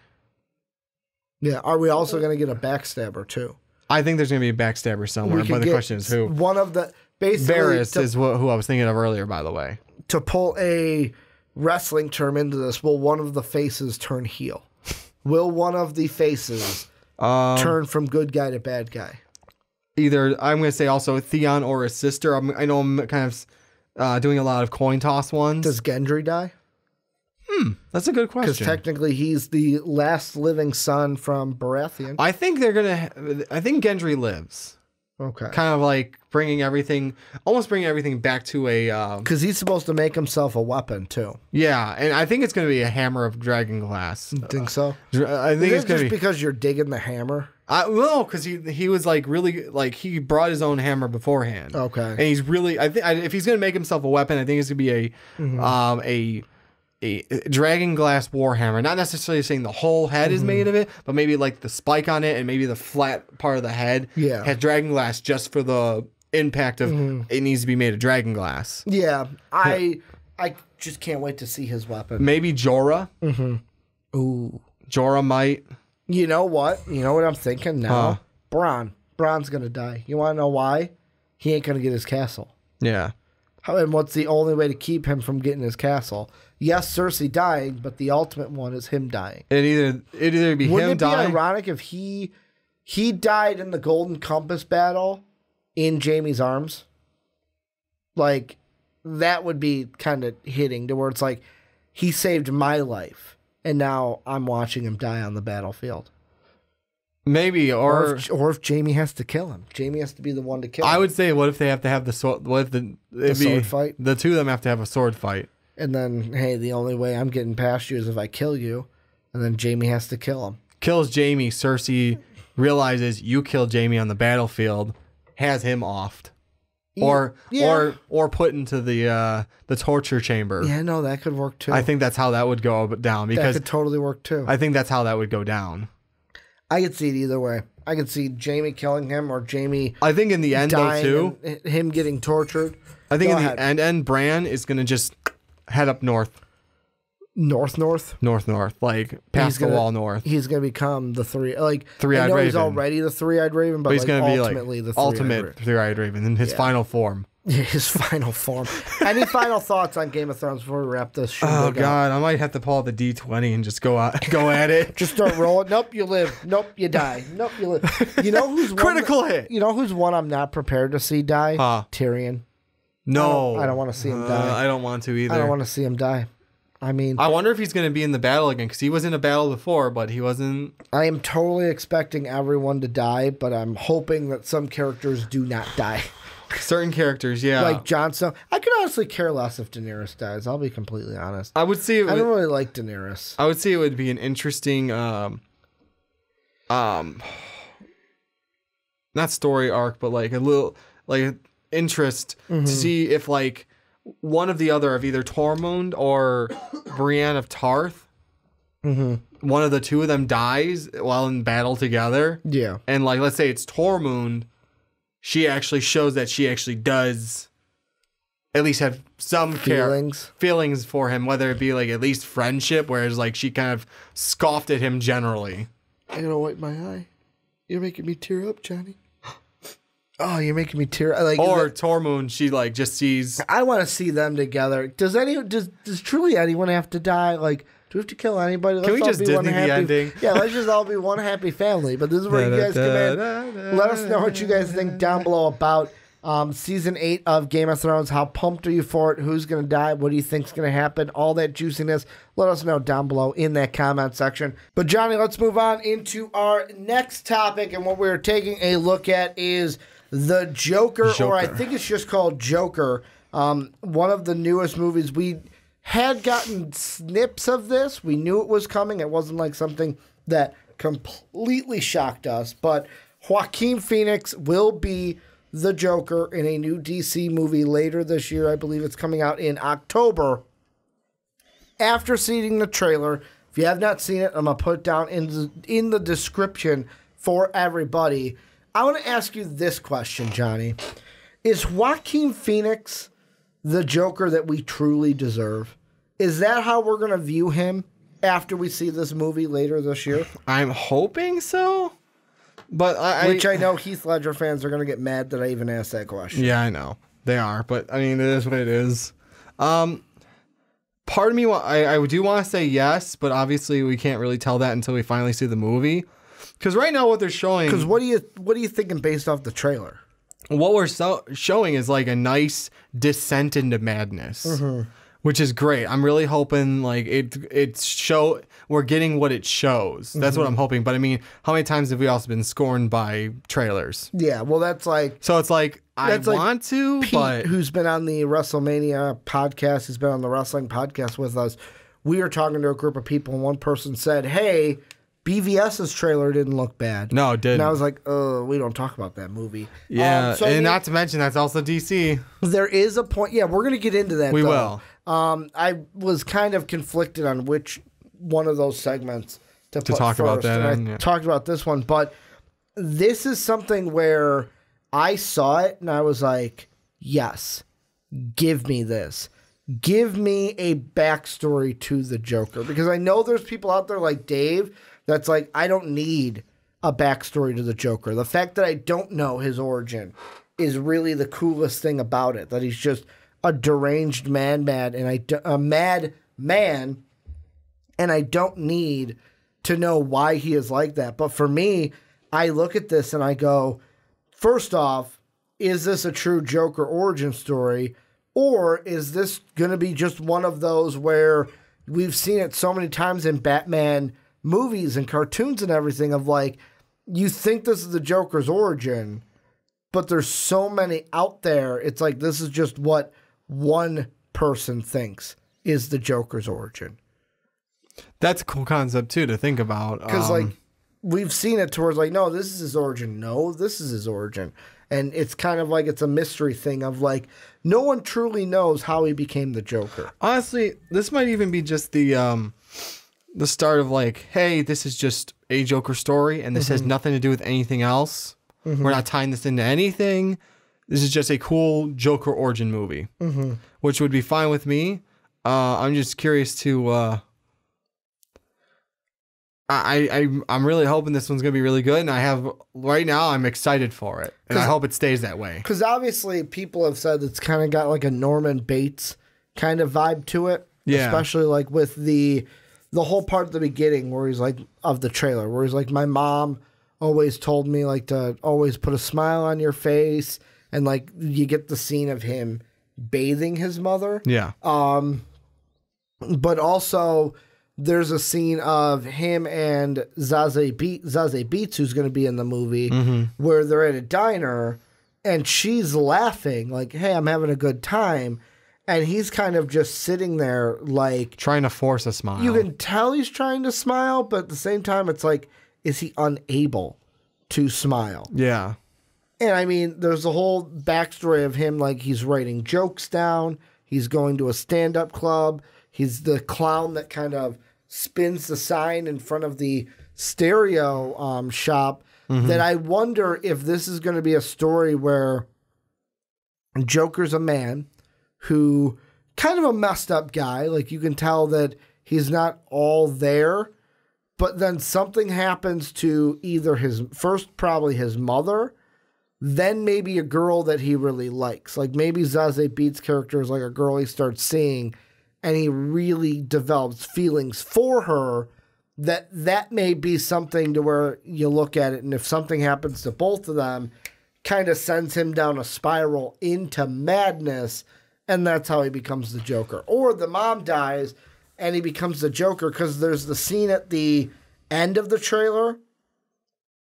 Speaker 2: Yeah. Are we also going to get a backstabber, too?
Speaker 3: I think there's going to be a backstabber somewhere, but the question is who.
Speaker 2: One of the... Basically,
Speaker 3: Varys is who I was thinking of earlier, by the way.
Speaker 2: To pull a wrestling term into this, will one of the faces turn heel? Will one of the faces turn from good guy to bad guy?
Speaker 3: Either, I'm going to say also Theon or his sister. I know I'm kind of doing a lot of coin toss ones.
Speaker 2: Does Gendry die?
Speaker 3: That's a good question.
Speaker 2: Because technically he's the last living son from Baratheon.
Speaker 3: I think I think Gendry lives.
Speaker 2: Okay.
Speaker 3: Kind of like almost bringing everything back to a...
Speaker 2: Because he's supposed to make himself a weapon, too.
Speaker 3: Yeah, and I think it's going to be a hammer of dragon glass.
Speaker 2: You think so?
Speaker 3: I think it's going to be...
Speaker 2: because you're digging the hammer?
Speaker 3: No, because he was like really... Like, he brought his own hammer beforehand.
Speaker 2: Okay.
Speaker 3: And he's really... if he's going to make himself a weapon, I think it's going to be a dragon glass warhammer. Not necessarily saying the whole head is made of it, but maybe like the spike on it and maybe the flat part of the head has dragon glass just for the impact of it needs to be made of dragon glass.
Speaker 2: Yeah, I just can't wait to see his weapon.
Speaker 3: Maybe Jorah.
Speaker 2: Ooh,
Speaker 3: Jorah might.
Speaker 2: You know what? You know what I'm thinking now? Bronn. Bronn's gonna die. You want to know why? He ain't gonna get his castle.
Speaker 3: Yeah.
Speaker 2: And what's the only way to keep him from getting his castle? Yes, Cersei dying, but the ultimate one is him dying.
Speaker 3: It'd either be
Speaker 2: Wouldn't
Speaker 3: him
Speaker 2: it be
Speaker 3: dying.
Speaker 2: ironic if he died in the Golden Compass battle in Jaime's arms? Like, that would be kind of hitting to where it's like, he saved my life, and now I'm watching him die on the battlefield.
Speaker 3: Maybe,
Speaker 2: Or if Jaime has to kill him. Jaime has to be the one to kill him.
Speaker 3: I would say, what if they have to have the sword? What if the
Speaker 2: sword fight?
Speaker 3: The two of them have to have a sword fight.
Speaker 2: And then, hey, the only way I'm getting past you is if I kill you, and then Jaime has to kill him.
Speaker 3: Kills Jaime. Cersei realizes you killed Jaime on the battlefield, has him offed, or put into the torture chamber.
Speaker 2: Yeah, no, that could work too.
Speaker 3: I think that's how that would go down, because
Speaker 2: that could totally work too.
Speaker 3: I think that's how that would go down.
Speaker 2: I could see it either way. I could see Jaime killing him or Jaime.
Speaker 3: I think in the end, though, too,
Speaker 2: and him getting tortured.
Speaker 3: I think in the end, Bran is gonna just head up north,
Speaker 2: north,
Speaker 3: like past the wall north.
Speaker 2: He's gonna become the three-eyed
Speaker 3: Raven.
Speaker 2: He's already the three-eyed Raven, but he's gonna ultimately
Speaker 3: be like
Speaker 2: the
Speaker 3: ultimate three-eyed Raven in his final form.
Speaker 2: His final form. Any final thoughts on Game of Thrones before we wrap this show?
Speaker 3: Oh God, I might have to pull out the D20 and just go at it.
Speaker 2: Just start rolling. Nope, you live. Nope, you die. Nope, you live. You know who's
Speaker 3: critical hit?
Speaker 2: You know who's one I'm not prepared to see die? Tyrion.
Speaker 3: No,
Speaker 2: I don't want to see him die.
Speaker 3: I don't want to either.
Speaker 2: I don't want to see him die. I mean,
Speaker 3: I wonder if he's going to be in the battle again, because he was in a battle before, but he wasn't.
Speaker 2: I am totally expecting everyone to die, but I'm hoping that some characters do not die.
Speaker 3: Certain characters, yeah.
Speaker 2: Like Jon Snow. I could honestly care less if Daenerys dies. I'll be completely honest.
Speaker 3: I would see.
Speaker 2: I don't really like Daenerys.
Speaker 3: I would say it would be an interesting, not story arc, but like a little, like interest to see if like one of the other of either Tormund or Brienne of Tarth, one of the two of them dies while in battle together.
Speaker 2: Yeah.
Speaker 3: And like, let's say it's Tormund. She actually shows that she actually does at least have some feelings for him, whether it be like at least friendship, whereas like she kind of scoffed at him generally.
Speaker 2: I gotta wipe my eye. You're making me tear up, Johnny. Oh, you're making me tear up. Like,
Speaker 3: or Tormund, she like just sees.
Speaker 2: I want to see them together. Does truly anyone have to die? Like, do we have to kill anybody?
Speaker 3: Can we just Disney the ending?
Speaker 2: Yeah, let's just all be one happy family. But this is where you guys come in. Let us know what you guys think down below about season 8 of Game of Thrones. How pumped are you for it? Who's going to die? What do you think's going to happen? All that juiciness. Let us know down below in that comment section. But Johnny, let's move on into our next topic. And what we're taking a look at is the Joker. Or I think it's just called Joker. One of the newest movies. We had gotten snips of this. We knew it was coming. It wasn't like something that completely shocked us. But Joaquin Phoenix will be the Joker in a new DC movie later this year. I believe it's coming out in October. After seeing the trailer, if you have not seen it, I'm going to put it down in the description for everybody. I want to ask you this question, Johnny. Is Joaquin Phoenix the Joker that we truly deserve? Is that how we're going to view him after we see this movie later this year? I'm
Speaker 3: hoping so. But
Speaker 2: Which I know Heath Ledger fans are going to get mad that I even asked that question.
Speaker 3: Yeah, I know. They are. But, I mean, it is what it is. Part of me, I do want to say yes, but obviously we can't really tell that until we finally see the movie. Because right now what they're showing...
Speaker 2: Because what are you thinking based off the trailer?
Speaker 3: What we're showing is like a nice descent into madness, which is great. I'm really hoping like we're getting what it shows. That's what I'm hoping. But I mean, how many times have we also been scorned by trailers?
Speaker 2: Yeah, well, that's like...
Speaker 3: So it's like, I want to,
Speaker 2: Pete,
Speaker 3: but...
Speaker 2: who's been on the WrestleMania podcast, who's been on the wrestling podcast with us, we were talking to a group of people, and one person said, hey... BVS's trailer didn't look bad.
Speaker 3: No, it didn't.
Speaker 2: And I was like, we don't talk about that movie.
Speaker 3: Yeah, and not to mention that's also DC.
Speaker 2: There is a point. Yeah, we're going to get into that,
Speaker 3: We will.
Speaker 2: I was kind of conflicted on which one of those segments to talk
Speaker 3: about that.
Speaker 2: And I talked about this one, but this is something where I saw it and I was like, yes, give me this. Give me a backstory to the Joker. Because I know there's people out there like Dave that's like, I don't need a backstory to the Joker. The fact that I don't know his origin is really the coolest thing about it. That he's just a deranged a mad man, and I don't need to know why he is like that. But for me, I look at this and I go, first off, is this a true Joker origin story? Or is this going to be just one of those where we've seen it so many times in Batman movies and cartoons and everything of like, you think this is the Joker's origin, but there's so many out there. It's like, this is just what one person thinks is the Joker's origin.
Speaker 3: That's a cool concept too to think about.
Speaker 2: Because like we've seen it towards like, no, this is his origin. No, this is his origin. And it's kind of like it's a mystery thing of like, no one truly knows how he became the Joker.
Speaker 3: Honestly, this might even be just the start of like, hey, this is just a Joker story, and this has nothing to do with anything else. We're not tying this into anything. This is just a cool Joker origin movie, which would be fine with me. I'm just curious to. I'm really hoping this one's gonna be really good, and right now I'm excited for it, and I hope it stays that way.
Speaker 2: Because obviously people have said it's kind of got like a Norman Bates kind of vibe to it, especially like with the whole part at the beginning where he's like of the trailer where he's like, my mom always told me like to always put a smile on your face, and like you get the scene of him bathing his mother. But also there's a scene of him and Zazie Beetz, who's going to be in the movie, where they're at a diner and she's laughing like, hey, I'm having a good time. And he's kind of just sitting there like...
Speaker 3: trying to force a smile.
Speaker 2: You can tell he's trying to smile, but at the same time, it's like, is he unable to smile?
Speaker 3: Yeah.
Speaker 2: And I mean, there's a whole backstory of him, like he's writing jokes down. He's going to a stand-up club. He's the clown that kind of spins the sign in front of the stereo shop. That I wonder if this is going to be a story where Joker's a man who kind of a messed up guy. Like you can tell that he's not all there, but then something happens to either probably his mother, then maybe a girl that he really likes. Like maybe Zazie Beetz' character is like a girl he starts seeing, and he really develops feelings for her. That may be something to where you look at it, and if something happens to both of them, kind of sends him down a spiral into madness, and that's how he becomes the Joker. Or the mom dies, and he becomes the Joker, because there's the scene at the end of the trailer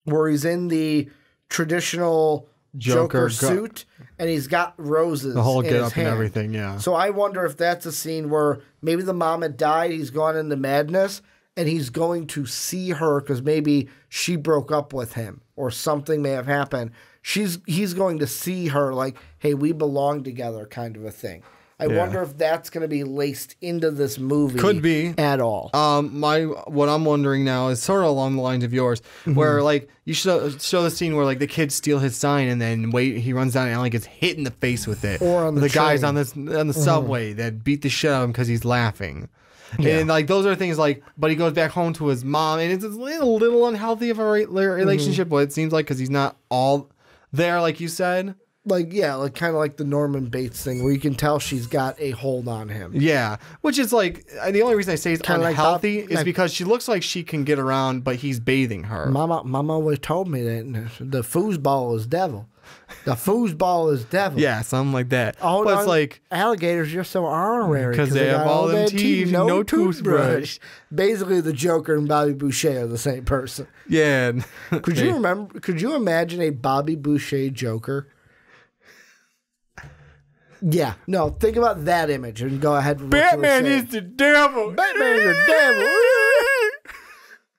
Speaker 2: where he's in the traditional Joker suit, and he's got roses. The whole get up and everything, yeah. So I wonder if that's a scene where maybe the mom had died, he's gone into madness, and he's going to see her because maybe she broke up with him or something may have happened. He's going to see her like, hey, we belong together kind of a thing. I wonder if that's going to be laced into this movie.
Speaker 3: Could be
Speaker 2: at all.
Speaker 3: What I'm wondering now is sort of along the lines of yours, where like you show the scene where like the kids steal his sign and then he runs down and like gets hit in the face with it. Or on the guys on the subway that beat the shit out of him because he's laughing. Yeah. And like those are things like, but he goes back home to his mom, and it's a little unhealthy of a relationship. But it seems like because he's not all there, like you said.
Speaker 2: Like, yeah, like kind of like the Norman Bates thing where you can tell she's got a hold on him.
Speaker 3: Yeah, which is like, the only reason I say it's unhealthy is because she looks like she can get around, but he's bathing her.
Speaker 2: Mama always told me that the foosball is devil. The foosball is devil.
Speaker 3: Yeah, something like that.
Speaker 2: Oh,
Speaker 3: but it's like,
Speaker 2: alligators just so honorary
Speaker 3: because they have all them teeth, no toothbrush.
Speaker 2: Basically, the Joker and Bobby Boucher are the same person.
Speaker 3: Yeah.
Speaker 2: Could you imagine a Bobby Boucher Joker? Yeah, no, think about that image and go ahead.
Speaker 3: Batman is the devil.
Speaker 2: Batman is the devil.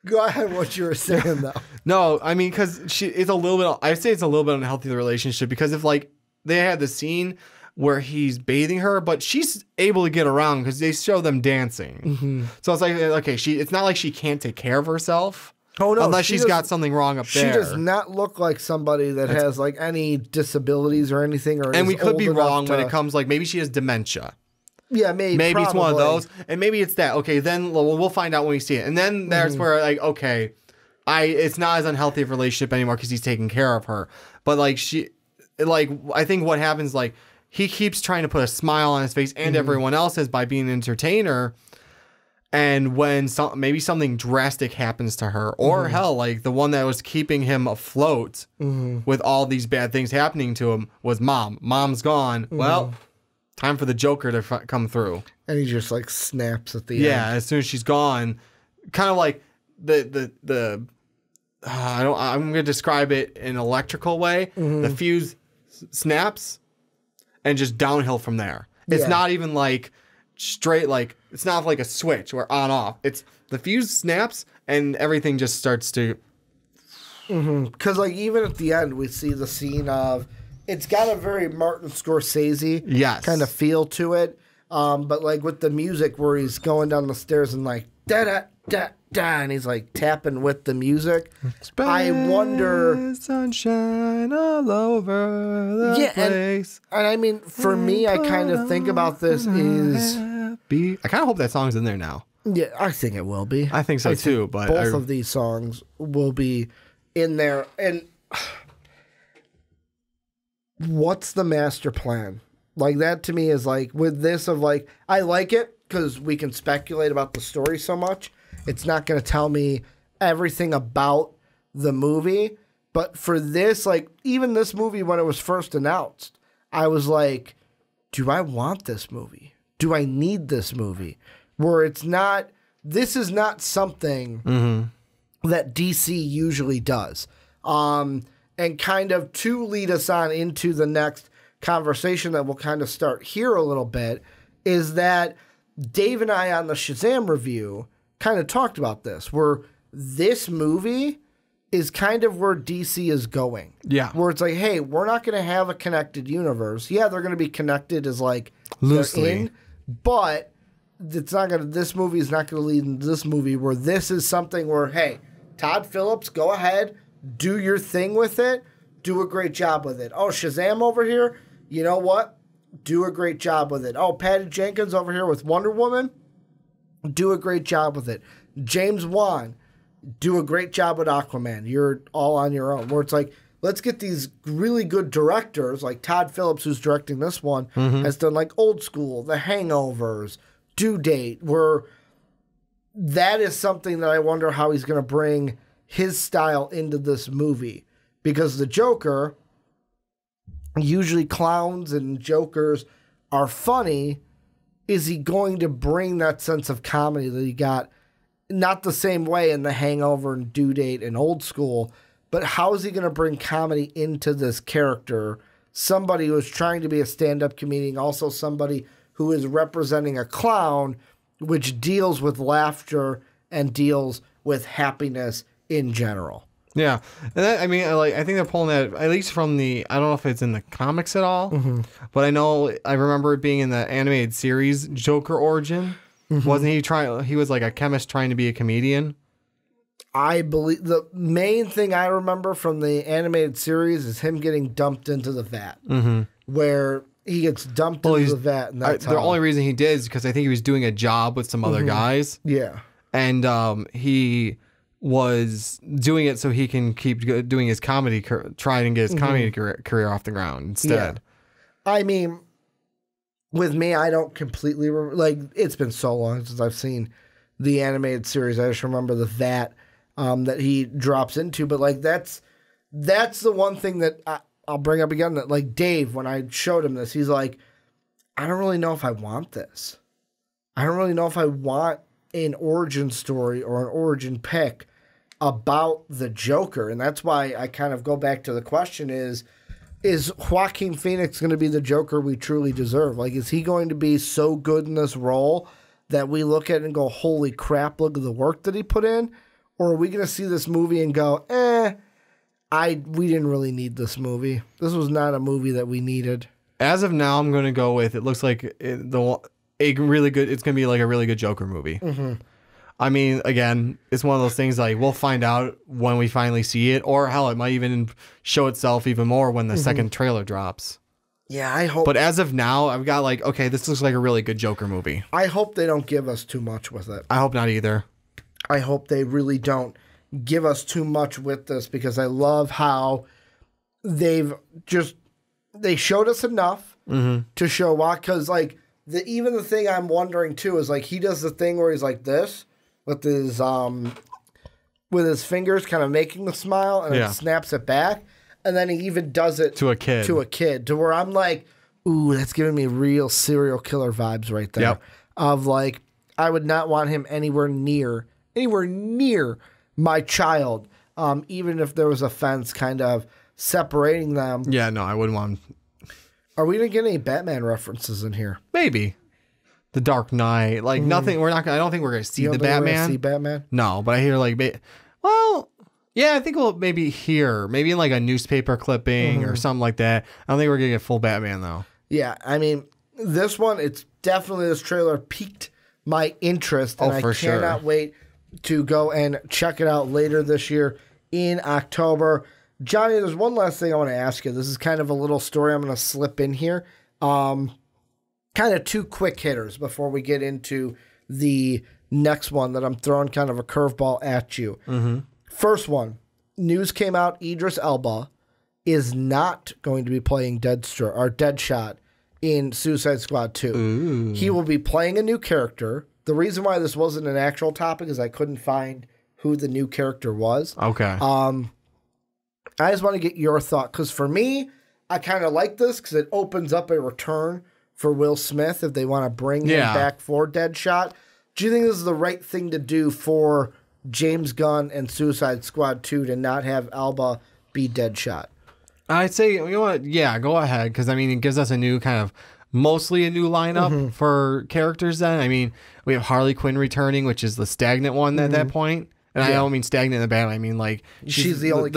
Speaker 2: Go ahead, what you were saying, though.
Speaker 3: No, I mean, because it's a little bit, I say it's a little bit unhealthy, the relationship, because if, like, they had the scene where he's bathing her, but she's able to get around because they show them dancing. So it's like, okay, it's not like she can't take care of herself. Oh, no. Unless she's got something wrong up there.
Speaker 2: She does not look like somebody that has, like, any disabilities or anything.
Speaker 3: And we could be wrong when it comes, like, maybe she has dementia.
Speaker 2: Yeah, maybe
Speaker 3: it's one of those, and maybe it's that. Okay, then we'll find out when we see it, and then there's where like, okay, it's not as unhealthy of a relationship anymore because he's taking care of her. But like like, I think what happens, like, he keeps trying to put a smile on his face and everyone else's by being an entertainer. And when maybe something drastic happens to her, or hell, like the one that was keeping him afloat with all these bad things happening to him was Mom. Mom's gone. Well, time for the Joker to come through.
Speaker 2: And he just like snaps at the end.
Speaker 3: Yeah, as soon as she's gone, kind of like I'm going to describe it in an electrical way. The fuse snaps and just downhill from there. It's not even like straight, like it's not like a switch or on off. It's the fuse snaps and everything just starts to.
Speaker 2: Because like even at the end, we see the scene of it's got a very Martin Scorsese kind of feel to it. But like with the music where he's going down the stairs and like da da da da, and he's like tapping with the music. I wonder.
Speaker 3: Sunshine all over the place.
Speaker 2: And I mean, for me, I kind of think about this is.
Speaker 3: I kind of hope that song's in there now.
Speaker 2: Yeah, I think it will be.
Speaker 3: I think so too. But
Speaker 2: both of these songs will be in there. And what's the master plan? Like that to me is like with this of like I like it because we can speculate about the story so much. It's not going to tell me everything about the movie. But for this, like even this movie when it was first announced, I was like, do I want this movie? Do I need this movie? Where it's not, this is not something that DC usually does. And kind of to lead us on into the next conversation that we'll kind of start here a little bit is that Dave and I on the Shazam review kind of talked about this, where this movie is kind of where DC is going. Yeah. Where it's like, hey, we're not going to have a connected universe. Yeah, they're going to be connected as like loosely, but it's not going to, this movie is not going to lead into this movie where this is something where, hey, Todd Phillips, go ahead, do your thing with it, do a great job with it. Oh, Shazam over here, you know what? Do a great job with it. Oh, Patty Jenkins over here with Wonder Woman, do a great job with it. James Wan, do a great job with Aquaman. You're all on your own. Where it's like, let's get these really good directors, like Todd Phillips, who's directing this one, has done like Old School, The Hangovers, Due Date, where that is something that I wonder how he's going to bring his style into this movie. Because the Joker, usually clowns and Jokers are funny. Is he going to bring that sense of comedy that he got, not the same way in The Hangover and Due Date and Old School, but how is he going to bring comedy into this character? Somebody who is trying to be a stand-up comedian, also somebody who is representing a clown, which deals with laughter and deals with happiness in general.
Speaker 3: Yeah, and that, I mean, I think they're pulling that at least from the. I don't know if it's in the comics at all, but I remember it being in the animated series Joker origin. Wasn't he trying? He was like a chemist trying to be a comedian.
Speaker 2: I believe the main thing I remember from the animated series is him getting dumped into the vat, where he gets dumped into the vat, and that's
Speaker 3: the only reason he did is because I think he was doing a job with some other guys.
Speaker 2: Yeah,
Speaker 3: and he was doing it so he can keep doing his comedy, trying to get his comedy career off the ground instead.
Speaker 2: Yeah. I mean, with me, I don't completely like. It's been so long since I've seen the animated series. I just remember the vat that he drops into. But like that's the one thing that I'll bring up again. That like Dave, when I showed him this, he's like, I don't really know if I want this. I don't really know if I want an origin story or an origin pick about the Joker. And that's why I kind of go back to the question is Joaquin Phoenix going to be the Joker we truly deserve? Like, is he going to be so good in this role that we look at it and go, holy crap, look at the work that he put in? Or are we going to see this movie and go, we didn't really need this movie. This was not a movie that we needed.
Speaker 3: As of now, I'm going to go with, it looks like it's going to be like a really good Joker movie. I mean, again, it's one of those things like we'll find out when we finally see it, or hell, it might even show itself even more when the second trailer drops.
Speaker 2: Yeah, I hope.
Speaker 3: But as of now, I've got like, okay, this looks like a really good Joker movie.
Speaker 2: I hope they don't give us too much with it.
Speaker 3: I hope not either.
Speaker 2: I hope they really don't give us too much with this, because I love how they've just they showed us enough to show why. Because like even the thing I'm wondering too is like he does the thing where he's like this with his fingers kind of making the smile and then snaps it back, and then he even does it
Speaker 3: to a kid
Speaker 2: to where I'm like, ooh, that's giving me real serial killer vibes right there.
Speaker 3: Yep.
Speaker 2: Of like, I would not want him anywhere near my child, even if there was a fence kind of separating them.
Speaker 3: Yeah, no, I wouldn't want him.
Speaker 2: Are we gonna get any Batman references in here?
Speaker 3: Maybe. The Dark Knight. Like nothing, I don't think we're gonna see the Batman.
Speaker 2: We're gonna see Batman?
Speaker 3: No, but I hear like, well, yeah, I think we'll maybe hear, maybe in like a newspaper clipping or something like that. I don't think we're gonna get full Batman though.
Speaker 2: Yeah, I mean, this one, it's definitely, this trailer piqued my interest, and I cannot wait to go and check it out later this year in October. Johnny, there's one last thing I want to ask you. This is kind of a little story I'm going to slip in here. Kind of two quick hitters before we get into the next one that I'm throwing kind of a curveball at you. First one, news came out, Idris Elba is not going to be playing Deadshot in Suicide Squad 2. Ooh. He will be playing a new character. The reason why this wasn't an actual topic is I couldn't find who the new character was.
Speaker 3: Okay.
Speaker 2: I just want to get your thought, because for me, I kind of like this because it opens up a return for Will Smith if they want to bring him back for Deadshot. Do you think this is the right thing to do for James Gunn and Suicide Squad 2 to not have Elba be Deadshot?
Speaker 3: I'd say, you know what? Yeah, go ahead. Because, I mean, it gives us a new kind of, mostly a new lineup for characters then. I mean, we have Harley Quinn returning, which is the stagnant one at that point. And I don't mean stagnant in the bad. I mean, like,
Speaker 2: she's the only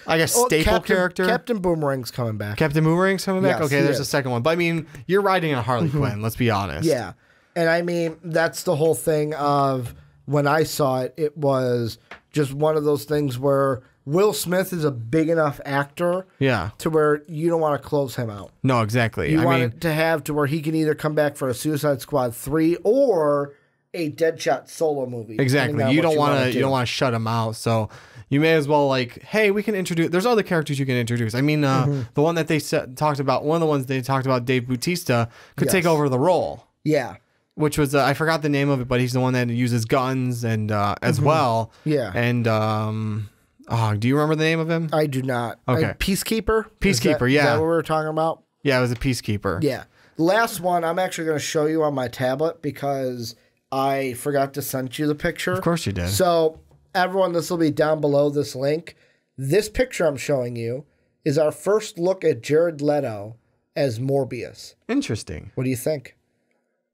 Speaker 3: I guess staple character.
Speaker 2: Captain Boomerang's coming back.
Speaker 3: Captain Boomerang's coming back?
Speaker 2: Yes,
Speaker 3: okay, there's a second one. But I mean, you're riding on Harley Quinn, let's be honest.
Speaker 2: Yeah. And I mean, that's the whole thing of when I saw it, it was just one of those things where Will Smith is a big enough actor to where you don't want to close him out.
Speaker 3: No, exactly.
Speaker 2: You want it to have to where he can either come back for a Suicide Squad 3 or a Deadshot solo movie.
Speaker 3: Exactly. You don't want to shut him out. So you may as well, like, hey, we can introduce. There's other characters you can introduce. I mean, the one that they talked about, one of the ones they talked about, Dave Bautista, could take over the role.
Speaker 2: Yeah.
Speaker 3: Which was I forgot the name of it, but he's the one that uses guns and as well.
Speaker 2: Yeah.
Speaker 3: And do you remember the name of him?
Speaker 2: I do not.
Speaker 3: Okay.
Speaker 2: Peacekeeper.
Speaker 3: Peacekeeper.
Speaker 2: Is that what we were talking about?
Speaker 3: Yeah, it was a Peacekeeper.
Speaker 2: Yeah. Last one, I'm actually going to show you on my tablet because I forgot to send you the picture.
Speaker 3: Of course you did.
Speaker 2: So, everyone, this will be down below this link. This picture I'm showing you is our first look at Jared Leto as Morbius.
Speaker 3: Interesting.
Speaker 2: What do you think?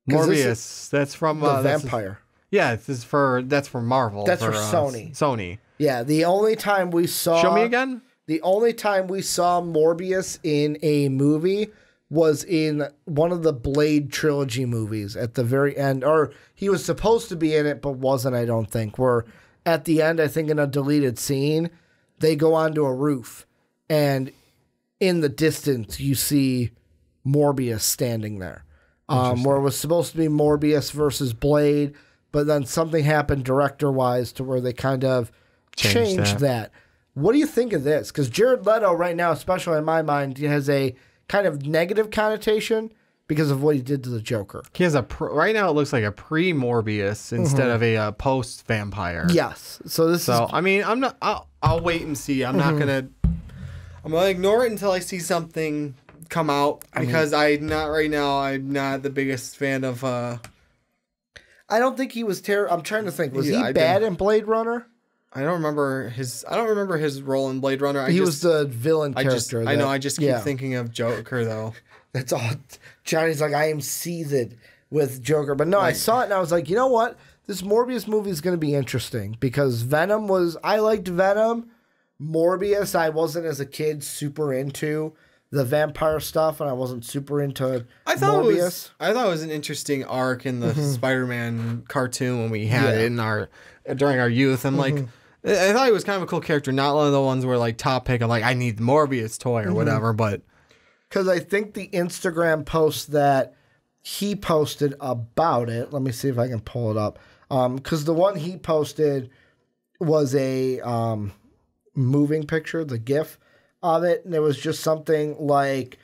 Speaker 3: Morbius. That's from
Speaker 2: the vampire.
Speaker 3: That's for Marvel.
Speaker 2: That's for Sony.
Speaker 3: Sony.
Speaker 2: Yeah. The only time we saw.
Speaker 3: Show me again.
Speaker 2: The only time we saw Morbius in a movie was in one of the Blade trilogy movies at the very end, or he was supposed to be in it, but wasn't, I don't think, where at the end, I think in a deleted scene, they go onto a roof, and in the distance, you see Morbius standing there, where it was supposed to be Morbius versus Blade, but then something happened director-wise to where they kind of changed that. What do you think of this? Because Jared Leto right now, especially in my mind, has a kind of negative connotation because of what he did to the Joker.
Speaker 3: He has right now it looks like a pre-Morbius instead of a post-vampire.
Speaker 2: Yes. So
Speaker 3: I mean, I'm not. I'll wait and see. I'm not gonna. I'm gonna ignore it until I see something come out because I'm not the biggest fan of.
Speaker 2: I don't think he was terrible. I'm trying to think. Was he bad in Blade Runner?
Speaker 3: I don't remember his role in Blade Runner.
Speaker 2: He was the villain character.
Speaker 3: I know. I just keep thinking of Joker though.
Speaker 2: That's all. Johnny's like, I am seethed with Joker, but no, I saw it and I was like, you know what? This Morbius movie is going to be interesting because I liked Venom. Morbius, I wasn't as a kid super into the vampire stuff, and I wasn't super into Morbius.
Speaker 3: I thought it was an interesting arc in the Spider-Man cartoon when we had it during our youth. I'm like. I thought he was kind of a cool character, not one of the ones where like top pick. I'm like, I need the Morbius toy or whatever, but
Speaker 2: because I think the Instagram post that he posted about it. Let me see if I can pull it up. Because the one he posted was a moving picture, the GIF of it, and it was just something like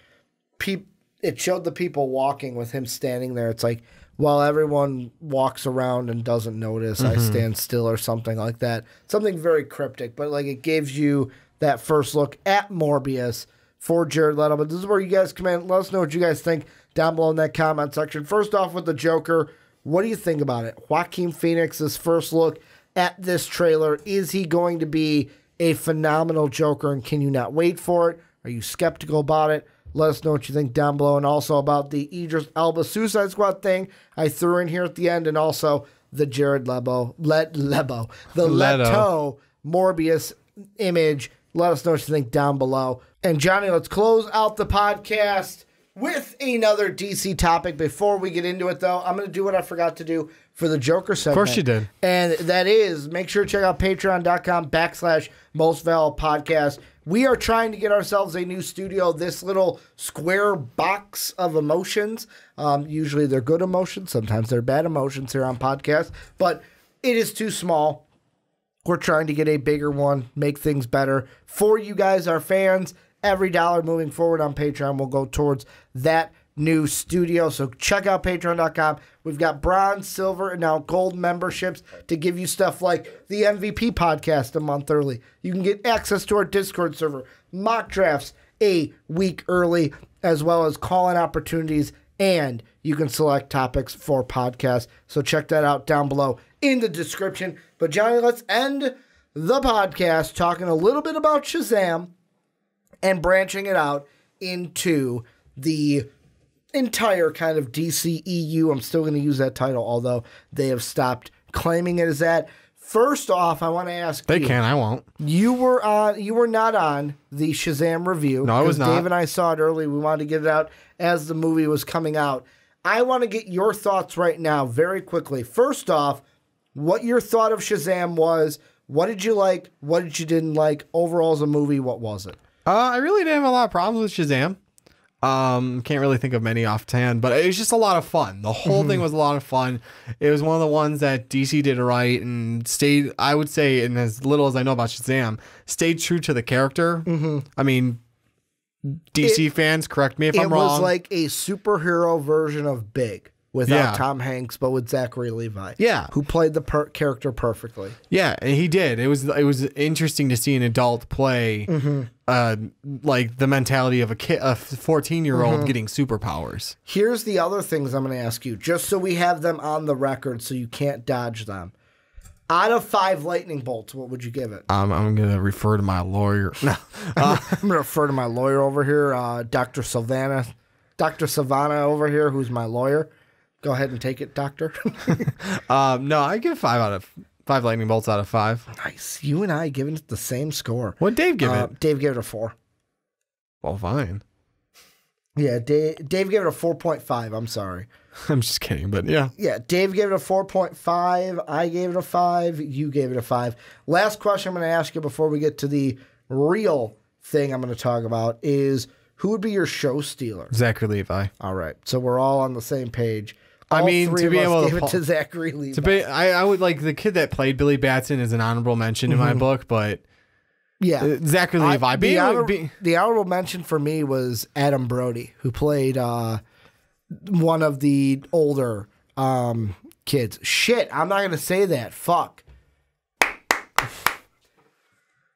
Speaker 2: it showed the people walking with him standing there. It's like, while everyone walks around and doesn't notice, I stand still or something like that. Something very cryptic, but like it gives you that first look at Morbius for Jared Leto. But this is where you guys come in. Let us know what you guys think down below in that comment section. First off with the Joker, what do you think about it? Joaquin Phoenix's first look at this trailer. Is he going to be a phenomenal Joker, and can you not wait for it? Are you skeptical about it? Let us know what you think down below, and also about the Idris Elba Suicide Squad thing I threw in here at the end, and also the Jared Leto Morbius image. Let us know what you think down below. And Johnny, let's close out the podcast with another DC topic. Before we get into it, though, I'm going to do what I forgot to do for the Joker segment.
Speaker 3: Of course you did.
Speaker 2: And that is, make sure to check out patreon.com/mostvaluablepodcast. We are trying to get ourselves a new studio, this little square box of emotions. Usually they're good emotions. Sometimes they're bad emotions here on podcasts. But it is too small. We're trying to get a bigger one, make things better for you guys, our fans. Every dollar moving forward on Patreon will go towards that new studio. So check out patreon.com. We've got bronze, silver, and now gold memberships to give you stuff like the MVP podcast a month early. You can get access to our Discord server, mock drafts a week early, as well as call-in opportunities, and you can select topics for podcasts. So check that out down below in the description. But Johnny, let's end the podcast talking a little bit about Shazam and branching it out into the entire kind of DCEU. I'm still going to use that title, although they have stopped claiming it as that. First off, I want to ask
Speaker 3: you. They can, I won't.
Speaker 2: You were not on the Shazam review.
Speaker 3: No, I was not.
Speaker 2: Dave and I saw it early. We wanted to get it out as the movie was coming out. I want to get your thoughts right now very quickly. First off, what your thought of Shazam was. What did you like? What did you didn't like? Overall as a movie, what was it?
Speaker 3: I really didn't have a lot of problems with Shazam. Can't really think of many offhand, but it was just a lot of fun. The whole thing was a lot of fun. It was one of the ones that DC did right and stayed, I would say, in as little as I know about Shazam, stayed true to the character. I mean, DC fans, correct me if I'm wrong.
Speaker 2: It was like a superhero version of Big without Tom Hanks, but with Zachary Levi.
Speaker 3: Yeah.
Speaker 2: Who played the character perfectly.
Speaker 3: Yeah, and he did. It was interesting to see an adult play like the mentality of a 14-year-old getting superpowers.
Speaker 2: Here's the other things I'm going to ask you, just so we have them on the record so you can't dodge them. Out of 5 lightning bolts, what would you give it?
Speaker 3: I'm going to refer to my lawyer. No.
Speaker 2: I'm going to refer to my lawyer over here, Dr. Savannah over here, who's my lawyer. Go ahead and take it, Doctor.
Speaker 3: No, I give 5 lightning bolts out of 5.
Speaker 2: Nice. You and I giving it the same score.
Speaker 3: What did Dave give it?
Speaker 2: Dave gave it a 4.
Speaker 3: Well, fine.
Speaker 2: Yeah, Dave gave it a 4.5. I'm sorry.
Speaker 3: I'm just kidding, but yeah.
Speaker 2: Yeah, Dave gave it a 4.5. I gave it a 5. You gave it a 5. Last question I'm going to ask you before we get to the real thing I'm going to talk about is, who would be your show stealer?
Speaker 3: Zachary Levi.
Speaker 2: All right. So we're all on the same page.
Speaker 3: I mean, to be able to
Speaker 2: give it to Zachary Levi.
Speaker 3: I would like the kid that played Billy Batson is an honorable mention in my book, but
Speaker 2: yeah,
Speaker 3: Zachary Levi.
Speaker 2: The honorable mention for me was Adam Brody, who played one of the older kids. Shit, I'm not gonna say that. Fuck.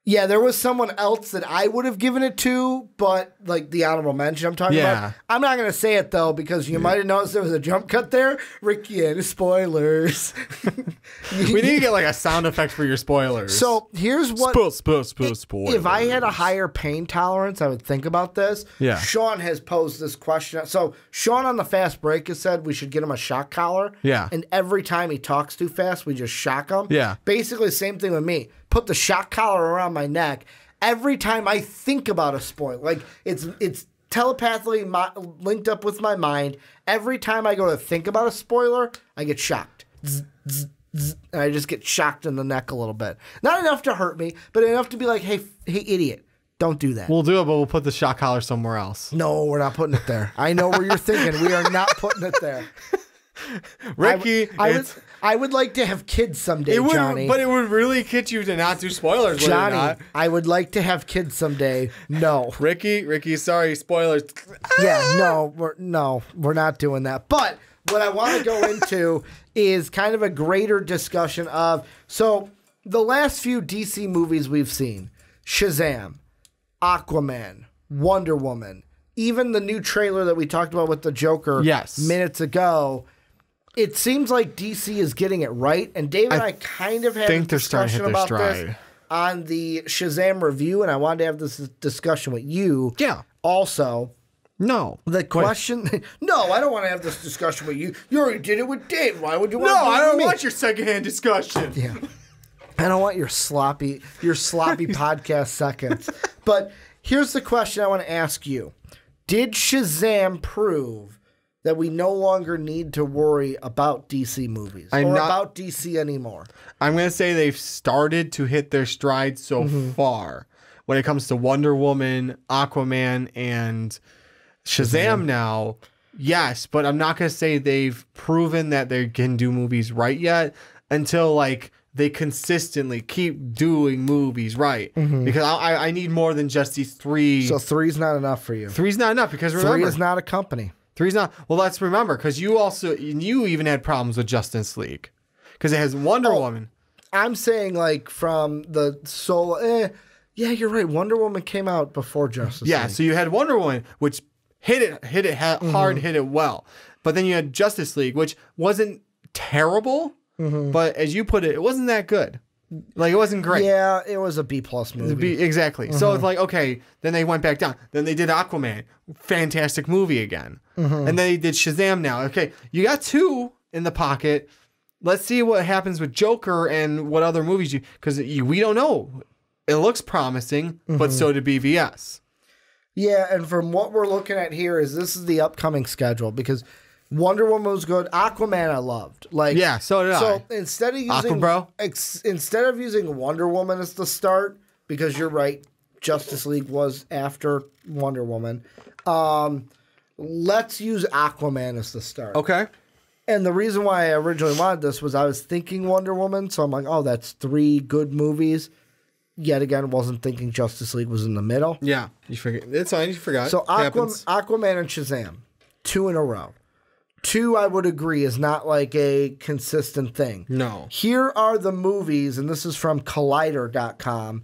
Speaker 2: Yeah, there was someone else that I would have given it to, but like the honorable mention I'm talking about. I'm not going to say it though, because you might have noticed there was a jump cut there. Ricky and his spoilers.
Speaker 3: We need to get like a sound effect for your spoilers.
Speaker 2: So here's what.
Speaker 3: Spoilers.
Speaker 2: If I had a higher pain tolerance, I would think about this.
Speaker 3: Yeah.
Speaker 2: Sean has posed this question. So Sean on the fast break has said we should get him a shock collar.
Speaker 3: Yeah.
Speaker 2: And every time he talks too fast, we just shock him.
Speaker 3: Yeah.
Speaker 2: Basically, same thing with me. Put the shock collar around my neck. Every time I think about a spoiler, like it's telepathically linked up with my mind. Every time I go to think about a spoiler, I get shocked. Zzz, zzz, zzz, and I just get shocked in the neck a little bit. Not enough to hurt me, but enough to be like, hey, idiot, don't do that.
Speaker 3: We'll do it, but we'll put the shock collar somewhere else.
Speaker 2: No, we're not putting it there. I know where you're thinking. We are not putting it there.
Speaker 3: Ricky,
Speaker 2: I would like to have kids someday, Johnny.
Speaker 3: But it would really get you to not do spoilers, would it
Speaker 2: Johnny,
Speaker 3: not?
Speaker 2: I would like to have kids someday. No.
Speaker 3: Ricky, sorry, spoilers.
Speaker 2: Yeah, no, we're not doing that. But what I want to go into is kind of a greater discussion of, so the last few DC movies we've seen, Shazam, Aquaman, Wonder Woman, even the new trailer that we talked about with the Joker minutes ago, it seems like DC is getting it right. And Dave and I kind of had a discussion about this on the Shazam review, and I wanted to have this discussion with you.
Speaker 3: Yeah.
Speaker 2: Also,
Speaker 3: no.
Speaker 2: The question... No, I don't want to have this discussion with you. You already did it with Dave. Why would you want
Speaker 3: to do it
Speaker 2: with me?
Speaker 3: No, I don't want your secondhand discussion.
Speaker 2: Yeah. I don't want your sloppy podcast seconds. But here's the question I want to ask you. Did Shazam prove that we no longer need to worry about DC movies about DC anymore?
Speaker 3: I'm going to say they've started to hit their stride so far when it comes to Wonder Woman, Aquaman, and Shazam now. Yes, but I'm not going to say they've proven that they can do movies right yet until like they consistently keep doing movies right. Because I need more than just these three.
Speaker 2: So 3's not enough for you.
Speaker 3: 3's not enough because remember,
Speaker 2: 3 is not a company.
Speaker 3: 3's not. Well, let's remember because you even had problems with Justice League because it has Wonder Woman.
Speaker 2: I'm saying like from the solo. Yeah, you're right. Wonder Woman came out before Justice League.
Speaker 3: Yeah, so you had Wonder Woman, which hit it hard, hit it well. But then you had Justice League, which wasn't terrible. But as you put it, it wasn't that good. Like, it wasn't great.
Speaker 2: Yeah, it was a B+ movie.
Speaker 3: Exactly. So it's like, okay, then they went back down. Then they did Aquaman. Fantastic movie again. And then they did Shazam now. Okay, you got 2 in the pocket. Let's see what happens with Joker and what other movies because we don't know. It looks promising, but so did BVS.
Speaker 2: Yeah, and from what we're looking at here this is the upcoming schedule because Wonder Woman was good. Aquaman I loved. Like,
Speaker 3: yeah, so did I.
Speaker 2: So instead of using Wonder Woman as the start, because you're right, Justice League was after Wonder Woman. Let's use Aquaman as the start.
Speaker 3: Okay.
Speaker 2: And the reason why I originally wanted this was I was thinking Wonder Woman, so I'm like, oh, that's 3 good movies. Yet again, wasn't thinking Justice League was in the middle.
Speaker 3: Yeah, you forget. It's fine. You forgot.
Speaker 2: So Aquaman and Shazam, 2 in a row. 2, I would agree, is not like a consistent thing.
Speaker 3: No.
Speaker 2: Here are the movies, and this is from Collider.com,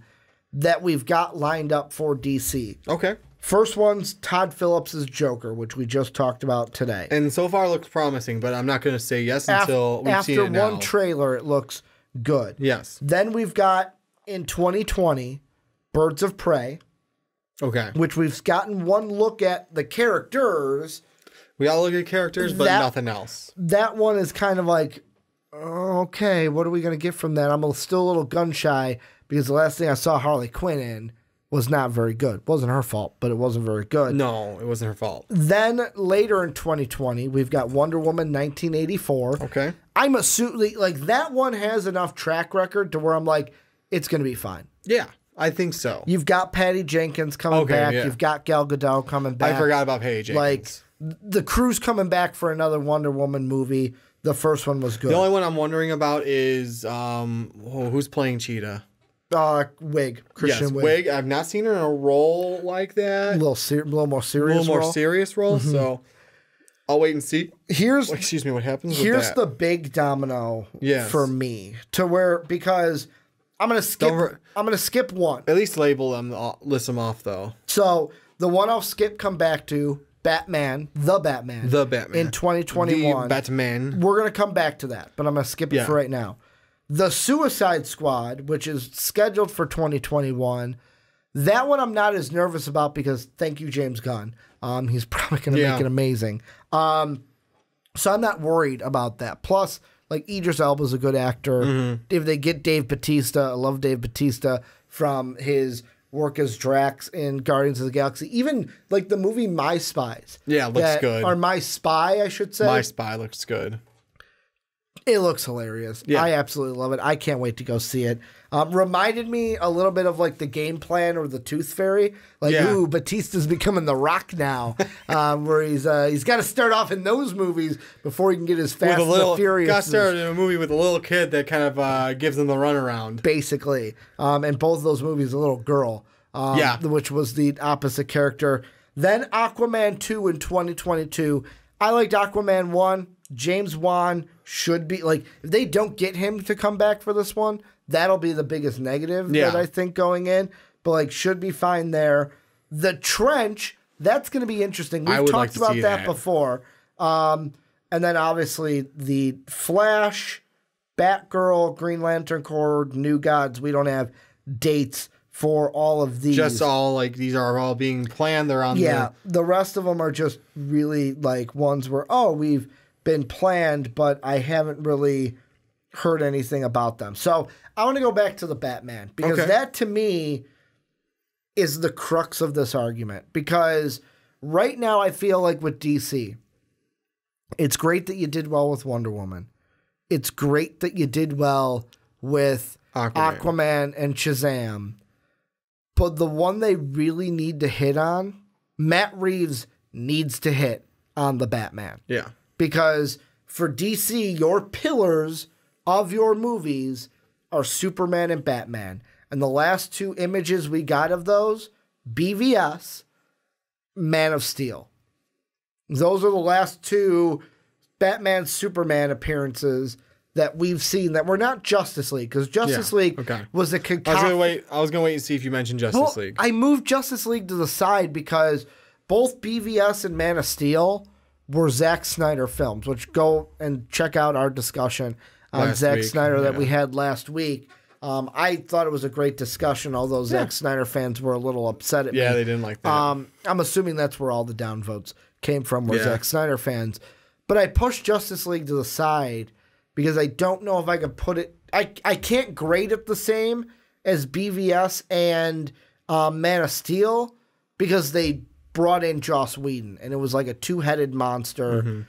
Speaker 2: that we've got lined up for DC.
Speaker 3: Okay.
Speaker 2: First one's Todd Phillips' Joker, which we just talked about today.
Speaker 3: And so far looks promising, but I'm not going to say yes until we've seen it now.
Speaker 2: After one trailer, it looks good.
Speaker 3: Yes.
Speaker 2: Then we've got, in 2020, Birds of Prey.
Speaker 3: Okay.
Speaker 2: Which we've gotten one look at the characters.
Speaker 3: We all look at characters, but nothing else. That
Speaker 2: one is kind of like, okay, what are we going to get from that? I'm still a little gun shy because the last thing I saw Harley Quinn in was not very good. It wasn't her fault, but it wasn't very good.
Speaker 3: No, it wasn't her fault.
Speaker 2: Then later in 2020, we've got Wonder Woman 1984.
Speaker 3: Okay.
Speaker 2: I'm assuming like that one has enough track record to where I'm like, it's going to be fine.
Speaker 3: Yeah. I think so.
Speaker 2: You've got Patty Jenkins coming back. Yeah. You've got Gal Gadot coming back.
Speaker 3: I forgot about Patty Jenkins.
Speaker 2: Like, the crew's coming back for another Wonder Woman movie. The first one was good.
Speaker 3: The only one I'm wondering about is who's playing Cheetah?
Speaker 2: Wig. Christian
Speaker 3: Wiig.
Speaker 2: Wig.
Speaker 3: I've not seen her in a role like that.
Speaker 2: A little more serious
Speaker 3: role. So I'll wait and see. Excuse me, what happens with that?
Speaker 2: Here's the big domino for me. Because I'm gonna skip one.
Speaker 3: At least label them, list them off though.
Speaker 2: So the one I'll come back to, The Batman. In 2021.
Speaker 3: The Batman.
Speaker 2: We're gonna come back to that, but I'm gonna skip it for right now. The Suicide Squad, which is scheduled for 2021. That one I'm not as nervous about because thank you, James Gunn. He's probably gonna make it amazing. So I'm not worried about that. Plus, like, Idris Elba's a good actor. If they get Dave Bautista, I love Dave Bautista from his work as Drax in Guardians of the Galaxy. Even, like, the movie My Spies.
Speaker 3: Yeah, looks good.
Speaker 2: Or My Spy, I should say.
Speaker 3: My Spy looks good.
Speaker 2: It looks hilarious.
Speaker 3: Yeah.
Speaker 2: I absolutely love it. I can't wait to go see it. Reminded me a little bit of like the Game Plan or the Tooth Fairy. Like, ooh, Batista's becoming The Rock now, where he's got to start off in those movies before he can get his Fast and the Furious.
Speaker 3: Got started in a movie with a little kid that kind of gives him the runaround.
Speaker 2: Basically. And both of those movies, a little girl, which was the opposite character. Then Aquaman 2 in 2022. I liked Aquaman 1. James Wan should be, like, if they don't get him to come back for this one, that'll be the biggest negative that I think going in. But, like, should be fine there. The Trench, that's going to be interesting. We've talked about that before. And then, obviously, the Flash, Batgirl, Green Lantern Corps, New Gods. We don't have dates for all of these.
Speaker 3: Just all, like, these are all being planned. They're on
Speaker 2: the rest of them are just really, like, ones where, we've been planned, but I haven't really heard anything about them. So I want to go back to the Batman because that to me is the crux of this argument. Because right now I feel like with DC, it's great that you did well with Wonder Woman. It's great that you did well with Aquaman and Shazam. But the one they really need to hit on, Matt Reeves needs to hit on the Batman.
Speaker 3: Yeah.
Speaker 2: Because for DC, your pillars of your movies are Superman and Batman. And the last two images we got of those, BVS, Man of Steel. Those are the last two Batman, Superman appearances that we've seen that were not Justice League. Because Justice League was a concoction.
Speaker 3: I was going to wait and see if you mentioned Justice League.
Speaker 2: I moved Justice League to the side because both BVS and Man of Steel were Zack Snyder films, which go and check out our discussion on Zack Snyder that we had last week. I thought it was a great discussion, although Zack Snyder fans were a little upset at me.
Speaker 3: Yeah, they didn't like that.
Speaker 2: I'm assuming that's where all the downvotes came from, were Zack Snyder fans. But I pushed Justice League to the side because I don't know if I could put it... I can't grade it the same as BVS and Man of Steel because they brought in Joss Whedon, and it was like a two-headed monster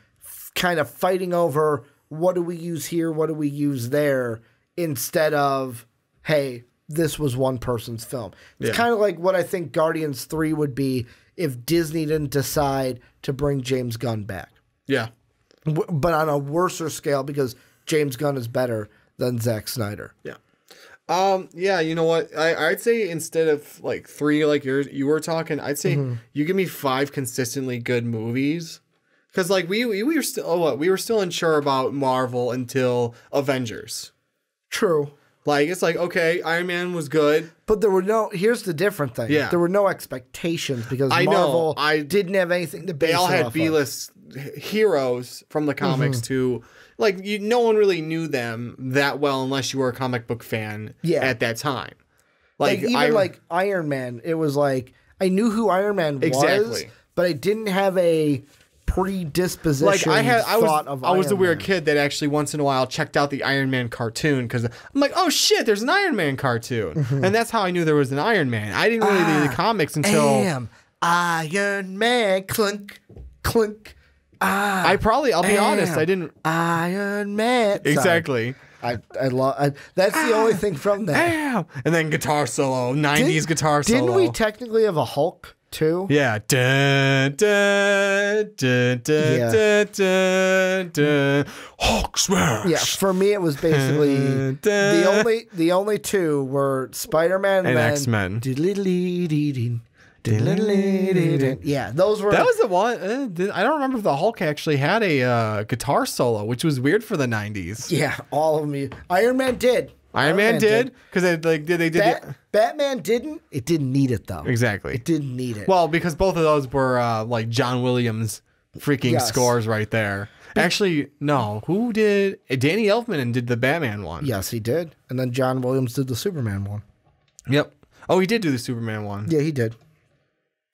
Speaker 2: kind of fighting over what do we use here, what do we use there, instead of, hey, this was one person's film. It's kind of like what I think Guardians 3 would be if Disney didn't decide to bring James Gunn back.
Speaker 3: Yeah.
Speaker 2: But on a worser scale because James Gunn is better than Zack Snyder.
Speaker 3: Yeah. Yeah, you know what? I'd say instead of like 3, like you were talking, I'd say you give me 5 consistently good movies, because like we were still unsure about Marvel until Avengers.
Speaker 2: True.
Speaker 3: Like it's like okay, Iron Man was good,
Speaker 2: but there were no. Here's the different thing.
Speaker 3: Yeah.
Speaker 2: There were no expectations because Marvel didn't have anything to base.
Speaker 3: They all
Speaker 2: it
Speaker 3: had
Speaker 2: off
Speaker 3: B-list heroes from the comics to. Like, no one really knew them that well unless you were a comic book fan at that time. Like
Speaker 2: even like Iron Man, it was like, I knew who Iron Man was, but I didn't have a predisposition
Speaker 3: I was the weird kid that actually once in a while checked out the Iron Man cartoon because I'm like, oh shit, there's an Iron Man cartoon. And that's how I knew there was an Iron Man. I didn't really read the comics until...
Speaker 2: Iron Man, clunk, clunk.
Speaker 3: I'll be honest, I didn't.
Speaker 2: Iron Man.
Speaker 3: Exactly.
Speaker 2: I love. That's the only thing from that.
Speaker 3: And then guitar solo, 90s guitar solo.
Speaker 2: Didn't we technically have a Hulk too?
Speaker 3: Yeah. Dun, dun, dun, dun, dun, dun. Hulk smash.
Speaker 2: Yeah. For me, it was basically the only two were Spider-Man
Speaker 3: and X-Men.
Speaker 2: Yeah, those were.
Speaker 3: That was the one. I don't remember if the Hulk actually had a guitar solo, which was weird for the 90s.
Speaker 2: Yeah, all of them. Iron Man did.
Speaker 3: Iron Man did because they did.
Speaker 2: Batman didn't. It didn't need it though.
Speaker 3: Exactly.
Speaker 2: It didn't need it.
Speaker 3: Well, because both of those were like John Williams freaking scores right there. Actually, no. Who did? Danny Elfman did the Batman one.
Speaker 2: Yes, he did. And then John Williams did the Superman one.
Speaker 3: Yep. Oh, he did do the Superman one.
Speaker 2: Yeah, he did.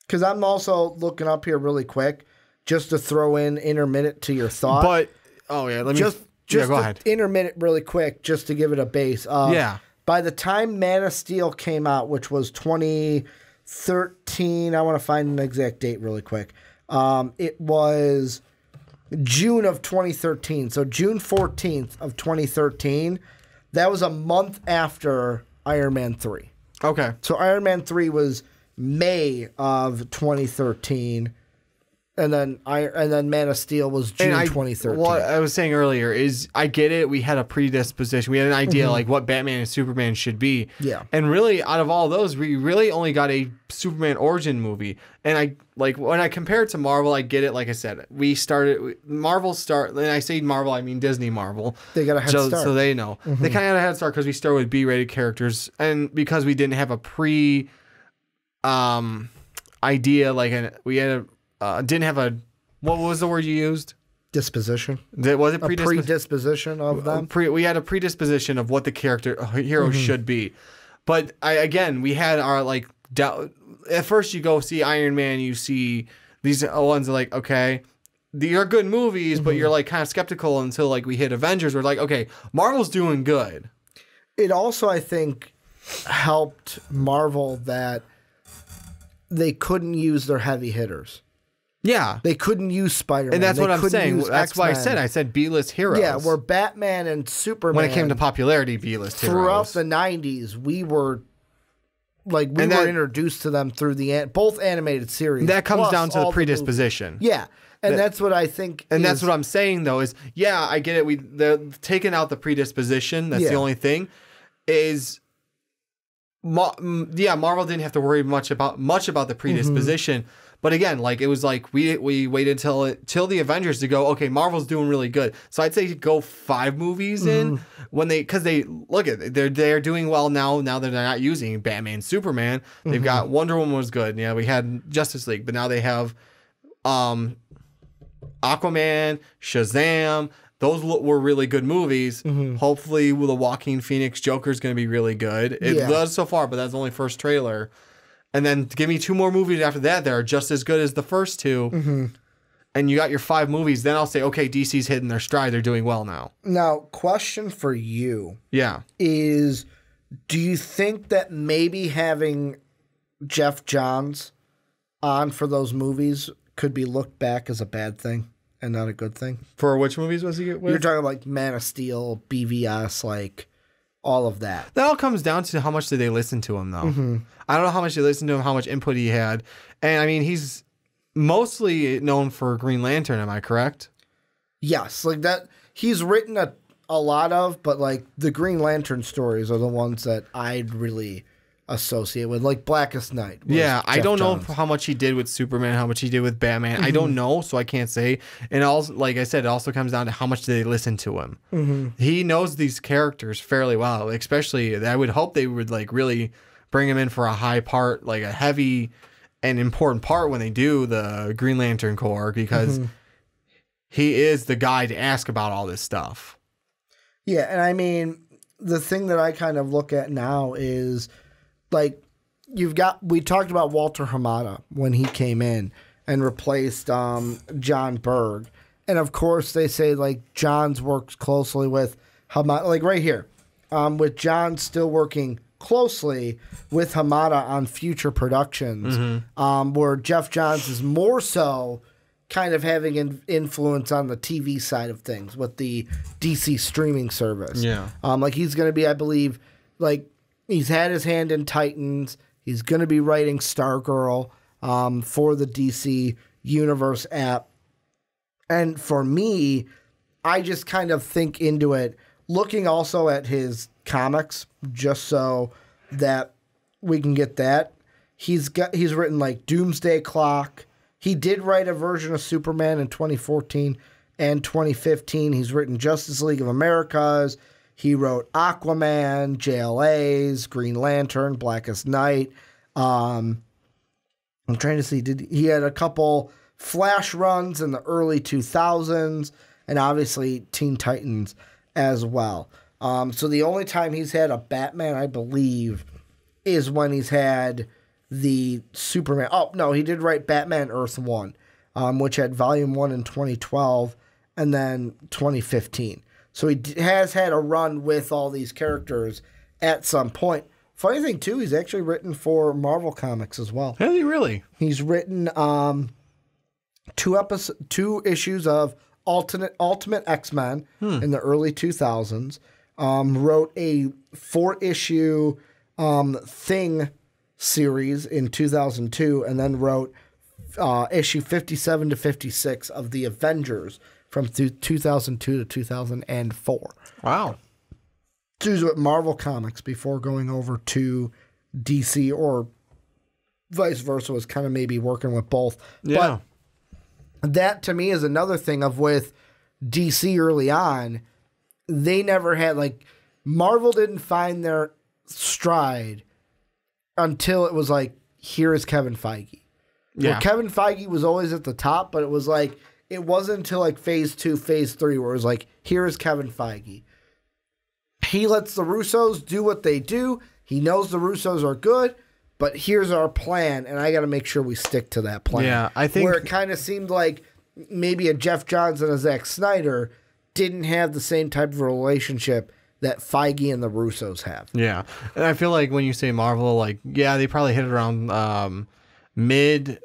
Speaker 2: Because I'm also looking up here really quick, just to throw in intermittent to your thought.
Speaker 3: But let me go ahead.
Speaker 2: Intermittent really quick, just to give it a base. By the time Man of Steel came out, which was 2013, I want to find an exact date really quick. It was June of 2013. So June 14th of 2013. That was a month after Iron Man 3.
Speaker 3: Okay.
Speaker 2: So Iron Man 3 was May of 2013. And then Man of Steel was June 2013.
Speaker 3: What I was saying earlier is I get it. We had a predisposition. We had an idea like what Batman and Superman should be.
Speaker 2: Yeah.
Speaker 3: And really, out of all those, we really only got a Superman origin movie. And when I compare it to Marvel, I get it. Like I said, Marvel start. And I say Marvel, I mean Disney Marvel.
Speaker 2: They got a head start.
Speaker 3: So they know. They kind of had a head start because we started with B-rated characters. And because we didn't have a idea, didn't have a, what was the word you used?
Speaker 2: Disposition.
Speaker 3: Was it
Speaker 2: predisposition of them?
Speaker 3: We had a predisposition of what the hero should be. But we had our doubt. At first you go see Iron Man, you see these ones like, okay, these are good movies, but you're kind of skeptical until we hit Avengers. We're like, okay, Marvel's doing good.
Speaker 2: It also, I think, helped Marvel that they couldn't use their heavy hitters.
Speaker 3: Yeah.
Speaker 2: They couldn't use Spider-Man.
Speaker 3: And that's what I'm saying. That's
Speaker 2: X-Men.
Speaker 3: why I said B-list heroes.
Speaker 2: Yeah, where Batman and Superman...
Speaker 3: When it came to popularity, B-list heroes.
Speaker 2: Throughout the 90s, we were introduced to them through both animated series.
Speaker 3: That comes down to the predisposition.
Speaker 2: Yeah. And that's what I think
Speaker 3: that's what I'm saying, though, is, yeah, I get it. They're taking out the predisposition. That's the only thing. Marvel didn't have to worry much about the predisposition. But again, it was we waited till the Avengers to go, okay, Marvel's doing really good. So I'd say go 5 movies in because they're doing well now that they're not using Batman, Superman. They've got Wonder Woman was good. Yeah, we had Justice League, but now they have Aquaman, Shazam. Those were really good movies. Hopefully, the Joaquin Phoenix Joker is going to be really good. It does so far, but that's only first trailer. And then give me 2 more movies after that that are just as good as the first 2. And you got your 5 movies. Then I'll say, okay, DC's hitting their stride. They're doing well now.
Speaker 2: Now, question for you.
Speaker 3: Yeah.
Speaker 2: Is, do you think that maybe having Jeff Johns on for those movies could be looked back as a bad thing and not a good thing?
Speaker 3: For which movies was he with?
Speaker 2: You're talking Man of Steel, BVS, all of that.
Speaker 3: That all comes down to how much did they listen to him, though. I don't know how much they listened to him, how much input he had. And, I mean, he's mostly known for Green Lantern, am I correct?
Speaker 2: Yes. That he's written a lot of, but, the Green Lantern stories are the ones that I'd really associate with, Blackest Night.
Speaker 3: Yeah, I don't know how much he did with Superman, how much he did with Batman. I don't know, so I can't say. And also, like I said, it also comes down to how much they listen to him. He knows these characters fairly well, especially, I would hope they would really bring him in for a high part, a heavy and important part when they do the Green Lantern Corps, because he is the guy to ask about all this stuff.
Speaker 2: Yeah, and I mean, the thing that I kind of look at now is, we talked about Walter Hamada when he came in and replaced John Berg. And of course, they say John's works closely with Hamada, right here, with John still working closely with Hamada on future productions, where Jeff Johns is more so kind of having an influence on the TV side of things with the DC streaming service.
Speaker 3: Yeah.
Speaker 2: He's going to be, I believe, he's had his hand in Titans. He's going to be writing Stargirl for the DC Universe app. And for me, I just kind of think into it, looking also at his comics, just so that we can get that. He's written Doomsday Clock. He did write a version of Superman in 2014 and 2015. He's written Justice League of Americas. He wrote Aquaman, JLA's, Green Lantern, Blackest Night. I'm trying to see. He had a couple Flash runs in the early 2000s, and obviously Teen Titans as well. So the only time he's had a Batman, I believe, is when he's had the Superman. Oh, no, he did write Batman Earth 1, which had Volume 1 in 2012 and then 2015. So he has had a run with all these characters at some point. Funny thing, too, he's actually written for Marvel Comics as well.
Speaker 3: Has he really?
Speaker 2: He's written 2 issues of Ultimate X-Men in the early 2000s. Wrote a 4-issue Thing series in 2002, and then wrote issue 57 to 56 of the Avengers from 2002 to 2004.
Speaker 3: Wow.
Speaker 2: So he was with Marvel Comics before going over to DC, or vice versa, was kind of maybe working with both.
Speaker 3: Yeah.
Speaker 2: But that to me is another thing of with DC early on, they never had, like, Marvel didn't find their stride until it was like, here is Kevin Feige.
Speaker 3: Yeah.
Speaker 2: Where Kevin Feige was always at the top, but it was like, it wasn't until like phase 2, phase 3, where it was like, here is Kevin Feige. He lets the Russos do what they do. He knows the Russos are good, but here's our plan, and I got to make sure we stick to that plan.
Speaker 3: Yeah, I think...
Speaker 2: Where it kind of seemed like maybe a Jeff Johns and a Zack Snyder didn't have the same type of relationship that Feige and the Russos have.
Speaker 3: Yeah. And I feel like when you say Marvel, like, yeah, they probably hit it around mid,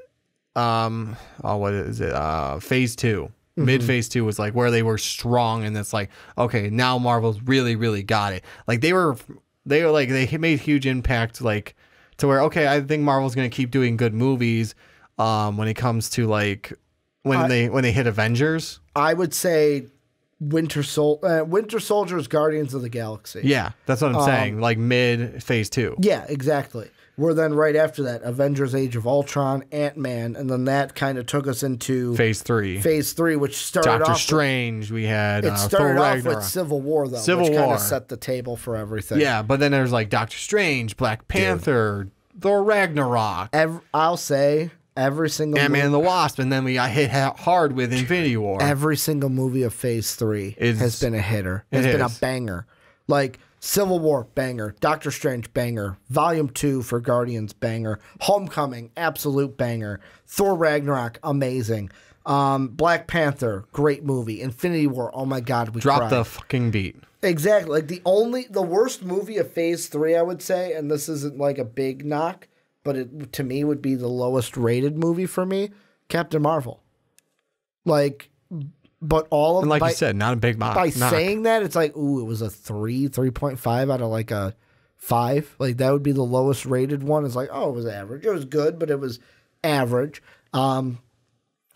Speaker 3: what is it? Phase 2. Mm-hmm. Mid phase 2 was like where they were strong, and it's like, okay, now Marvel's really, really got it. Like they made huge impact, like to where, okay, I think Marvel's going to keep doing good movies when it comes to like when they hit Avengers. I
Speaker 2: would say Winter Soldier's Guardians of the Galaxy.
Speaker 3: Yeah, that's what I'm saying. Like mid phase 2.
Speaker 2: Yeah, exactly. We're then right after that, Avengers Age of Ultron, Ant-Man, and then that kind of took us into
Speaker 3: phase 3.
Speaker 2: Phase 3, which started
Speaker 3: Doctor
Speaker 2: off
Speaker 3: Strange. We had
Speaker 2: it started
Speaker 3: Thor
Speaker 2: off
Speaker 3: Ragnarok.
Speaker 2: with Civil War, though, which kind of set the table for everything.
Speaker 3: Yeah, but then there's like Doctor Strange, Black Panther, Thor Ragnarok.
Speaker 2: I'll say every single
Speaker 3: Ant-Man and the Wasp, and then we got hit hard with Infinity War.
Speaker 2: Every single movie of Phase 3 has been a hitter. Has been a banger. Like Civil War, banger. Doctor Strange, banger. Volume 2 for Guardians, banger. Homecoming, absolute banger. Thor Ragnarok, amazing. Black Panther, great movie. Infinity War, oh my God, we
Speaker 3: dropped
Speaker 2: cried.
Speaker 3: the fucking beat.
Speaker 2: Exactly. Like the worst movie of Phase 3, I would say, and this isn't like a big knock, but it to me would be the lowest rated movie for me, Captain Marvel. Like, but all of,
Speaker 3: and like you said, not a big knock.
Speaker 2: By saying that, it's like, ooh, it was a 3.5 out of like a 5. Like that would be the lowest rated one. It's like, oh, it was average. It was good, but it was average. Hoping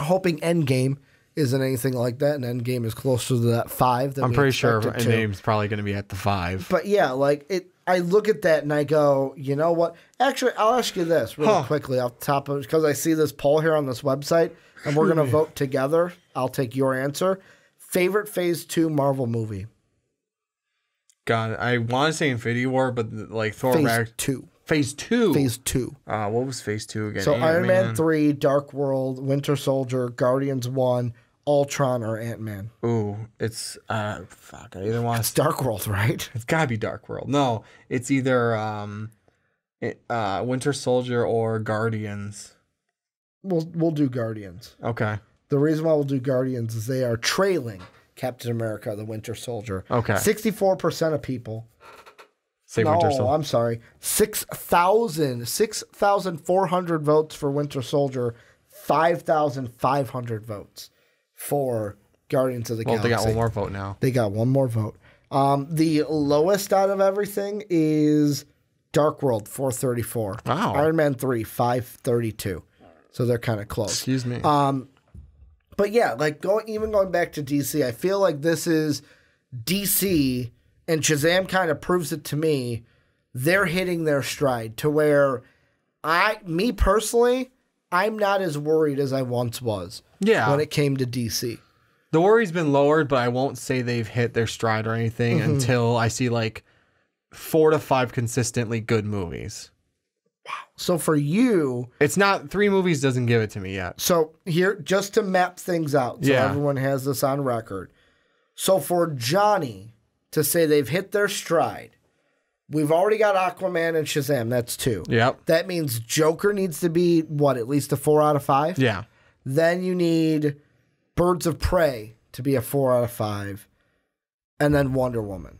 Speaker 2: Endgame isn't anything like that, and Endgame is closer to that 5.
Speaker 3: I'm pretty sure Endgame's probably going to be at the 5.
Speaker 2: But yeah, like it. I look at that and I go, you know what? Actually, I'll ask you this really quickly off the top of it, because I see this poll here on this website, and we're going to vote together. I'll take your answer. Favorite Phase 2 Marvel movie?
Speaker 3: God, I want to say Infinity War, but like Thor
Speaker 2: Phase 2.
Speaker 3: Phase 2?
Speaker 2: Phase 2.
Speaker 3: What was Phase 2 again?
Speaker 2: So Iron Man 3, Dark World, Winter Soldier, Guardians 1, Ultron, or Ant-Man?
Speaker 3: Ooh, it's fuck. I either want
Speaker 2: it's Dark World, right?
Speaker 3: It's gotta be Dark World. No, it's either Winter Soldier or Guardians.
Speaker 2: We'll do Guardians.
Speaker 3: Okay.
Speaker 2: The reason why we'll do Guardians is they are trailing Captain America: The Winter Soldier.
Speaker 3: Okay.
Speaker 2: 64% of people.
Speaker 3: Winter Soldier.
Speaker 2: I'm sorry. 6,400 votes for Winter Soldier. 5,500 votes for Guardians of the Galaxy.
Speaker 3: They got one more vote now.
Speaker 2: They got one more vote. The lowest out of everything is Dark World, 434.
Speaker 3: Wow.
Speaker 2: Iron Man 3, 532. So they're kind of close.
Speaker 3: Excuse me.
Speaker 2: But yeah, like going back to DC, I feel like this is DC, and Shazam kind of proves it to me. They're hitting their stride to where me personally, I'm not as worried as I once was.
Speaker 3: Yeah.
Speaker 2: When it came to DC.
Speaker 3: The worry's been lowered, but I won't say they've hit their stride or anything until I see like 4 to 5 consistently good movies.
Speaker 2: Wow. So for you,
Speaker 3: it's not 3 movies doesn't give it to me yet.
Speaker 2: So here, just to map things out, so everyone has this on record. So for Johnny to say they've hit their stride, we've already got Aquaman and Shazam. That's 2.
Speaker 3: Yep.
Speaker 2: That means Joker needs to be at least a 4 out of 5?
Speaker 3: Yeah.
Speaker 2: Then you need Birds of Prey to be a 4 out of 5. And then Wonder Woman.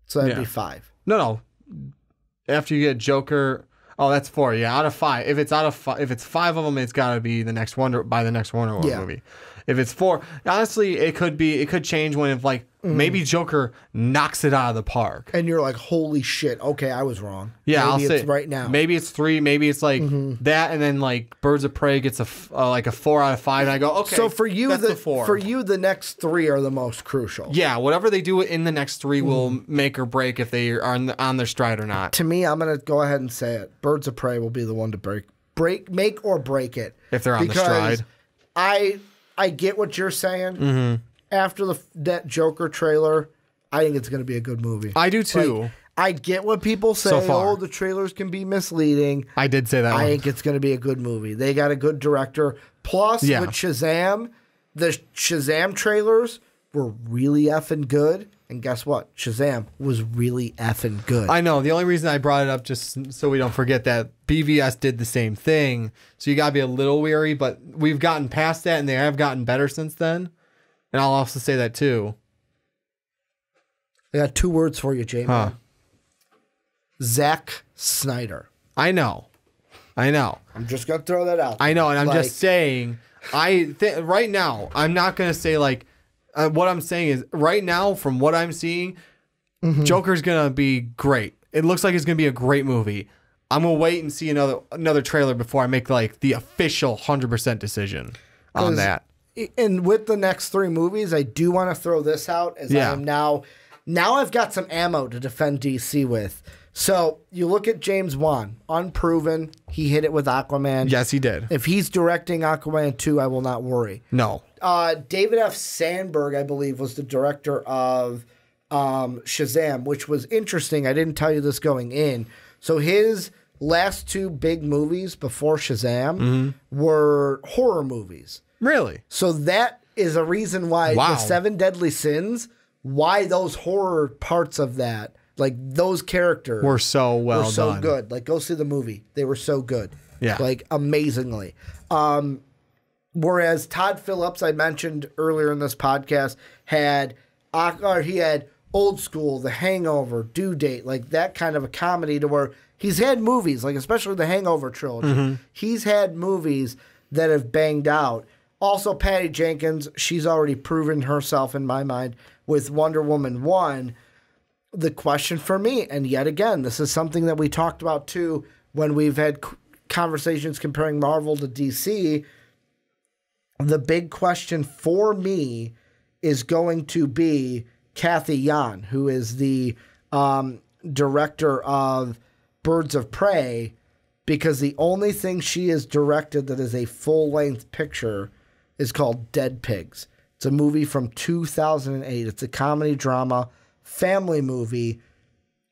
Speaker 2: So that'd be 5.
Speaker 3: No. After you get Joker, that's 4. Yeah, out of 5. If it's 5 of them, it's got to be the next Wonder Woman movie. If it's 4, honestly, it could change when if like maybe Joker knocks it out of the park.
Speaker 2: And you're like, holy shit, okay, I was wrong.
Speaker 3: Yeah,
Speaker 2: maybe
Speaker 3: I'll say
Speaker 2: it's right now.
Speaker 3: Maybe it's 3, maybe it's like that, and then like Birds of Prey gets like a 4 out of 5, and I go, okay.
Speaker 2: So for you,
Speaker 3: that's the 4.
Speaker 2: For you, the next 3 are the most crucial.
Speaker 3: Yeah, whatever they do in the next 3 will make or break if they are on their stride or not.
Speaker 2: To me, I'm gonna go ahead and say it. Birds of Prey will be the one to make or break it.
Speaker 3: If they're on the stride.
Speaker 2: I get what you're saying. After that Joker trailer, I think it's going to be a good movie.
Speaker 3: I do too.
Speaker 2: Like, I get what people say.
Speaker 3: So far.
Speaker 2: Oh, the trailers can be misleading.
Speaker 3: I did say that.
Speaker 2: I think it's going to be a good movie. They got a good director. Plus, with Shazam, the Shazam trailers were really effing good. And guess what? Shazam was really effing good.
Speaker 3: I know. The only reason I brought it up just so we don't forget that BVS did the same thing. So you got to be a little weary, but we've gotten past that and they have gotten better since then. And I'll also say that too.
Speaker 2: I got 2 words for you, Jamie.
Speaker 3: Huh.
Speaker 2: Zack Snyder.
Speaker 3: I know.
Speaker 2: I'm just going to throw that out.
Speaker 3: I know. And I'm just saying, right now, I'm not going to say like, what I'm saying is right now, from what I'm seeing, Joker's going to be great. It looks like it's going to be a great movie. I'm going to wait and see another trailer before I make like the official 100% decision on that.
Speaker 2: And with the next 3 movies, I do want to throw this out as I am now I've got some ammo to defend DC with. So you look at James Wan, unproven. He hit it with Aquaman.
Speaker 3: Yes, he did.
Speaker 2: If he's directing Aquaman 2, I will not worry.
Speaker 3: No.
Speaker 2: David F. Sandberg, I believe, was the director of Shazam, which was interesting. I didn't tell you this going in. So his last 2 big movies before Shazam were horror movies.
Speaker 3: Really?
Speaker 2: So that is a reason why the 7 Deadly Sins, why those horror parts of that, like those characters
Speaker 3: were so well done.
Speaker 2: So good. Like, go see the movie. They were so good.
Speaker 3: Yeah.
Speaker 2: Like, amazingly. Whereas Todd Phillips, I mentioned earlier in this podcast, he had Old School, The Hangover, Due Date, like that kind of a comedy to where he's had movies, like especially the Hangover trilogy. He's had movies that have banged out. Also, Patty Jenkins, she's already proven herself in my mind with Wonder Woman 1. The question for me, and yet again, this is something that we talked about too when we've had conversations comparing Marvel to DC. The big question for me is going to be Kathy Yan, who is the director of Birds of Prey, because the only thing she has directed that is a full-length picture is called Dead Pigs. It's a movie from 2008. It's a comedy drama, family movie,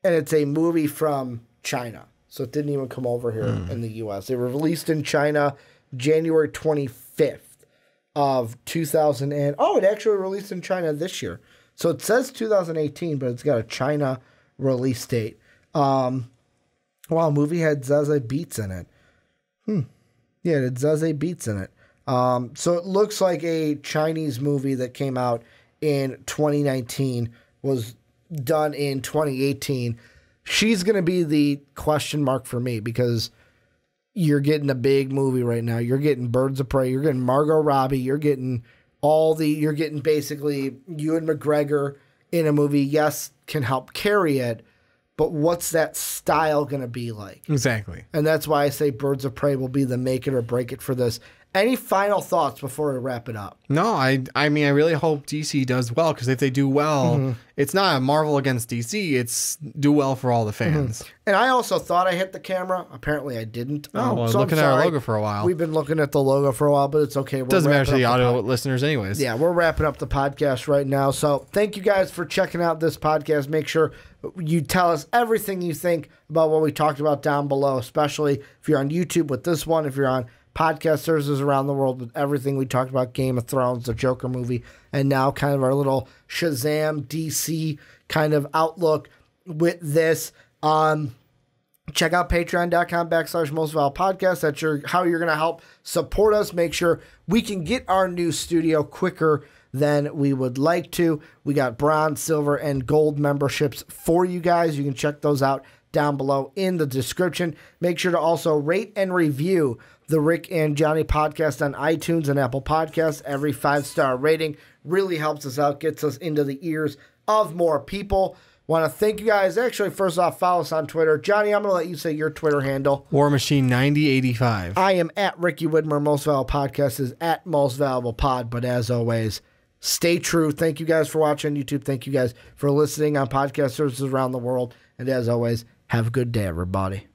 Speaker 2: and it's a movie from China. So it didn't even come over here in the U.S. It was released in China January 25th of 2000. It actually released in China this year. So it says 2018, but it's got a China release date. Movie had Zazie Beetz in it. Yeah, it had Zazie Beetz in it. So it looks like a Chinese movie that came out in 2019, was done in 2018. She's going to be the question mark for me because you're getting a big movie right now. You're getting Birds of Prey. You're getting Margot Robbie. You're getting basically Ewan McGregor in a movie. Yes, can help carry it, but what's that style going to be like?
Speaker 3: Exactly.
Speaker 2: And that's why I say Birds of Prey will be the make it or break it for this. Any final thoughts before we wrap it up?
Speaker 3: No, I mean, I really hope DC does well, because if they do well, it's not a Marvel against DC. It's do well for all the fans.
Speaker 2: And I also thought I hit the camera. Apparently I didn't.
Speaker 3: So looking at our logo for a while.
Speaker 2: We've been looking at the logo for a while, but it's okay.
Speaker 3: Doesn't matter to the audio listeners anyways.
Speaker 2: Yeah, we're wrapping up the podcast right now. So thank you guys for checking out this podcast. Make sure you tell us everything you think about what we talked about down below, especially if you're on YouTube with this one, if you're on podcast services around the world with everything we talked about, Game of Thrones, the Joker movie, and now kind of our little Shazam DC kind of outlook with this. Check out patreon.com/mostvaluable-podcast. That's how you're going to help support us. Make sure we can get our new studio quicker than we would like to. We got bronze, silver, and gold memberships for you guys. You can check those out. down below in the description. Make sure to also rate and review the Rick and Johnny podcast on iTunes and Apple Podcasts. Every 5-star rating really helps us out, gets us into the ears of more people. Want to thank you guys. Actually, first off, follow us on Twitter. Johnny, I'm going to let you say your Twitter handle.
Speaker 3: War Machine 9085.
Speaker 2: I am at Ricky Widmer. Most Valuable Podcast is at Most Valuable Pod. But as always, stay true. Thank you guys for watching on YouTube. Thank you guys for listening on podcast services around the world. And as always, have a good day, everybody.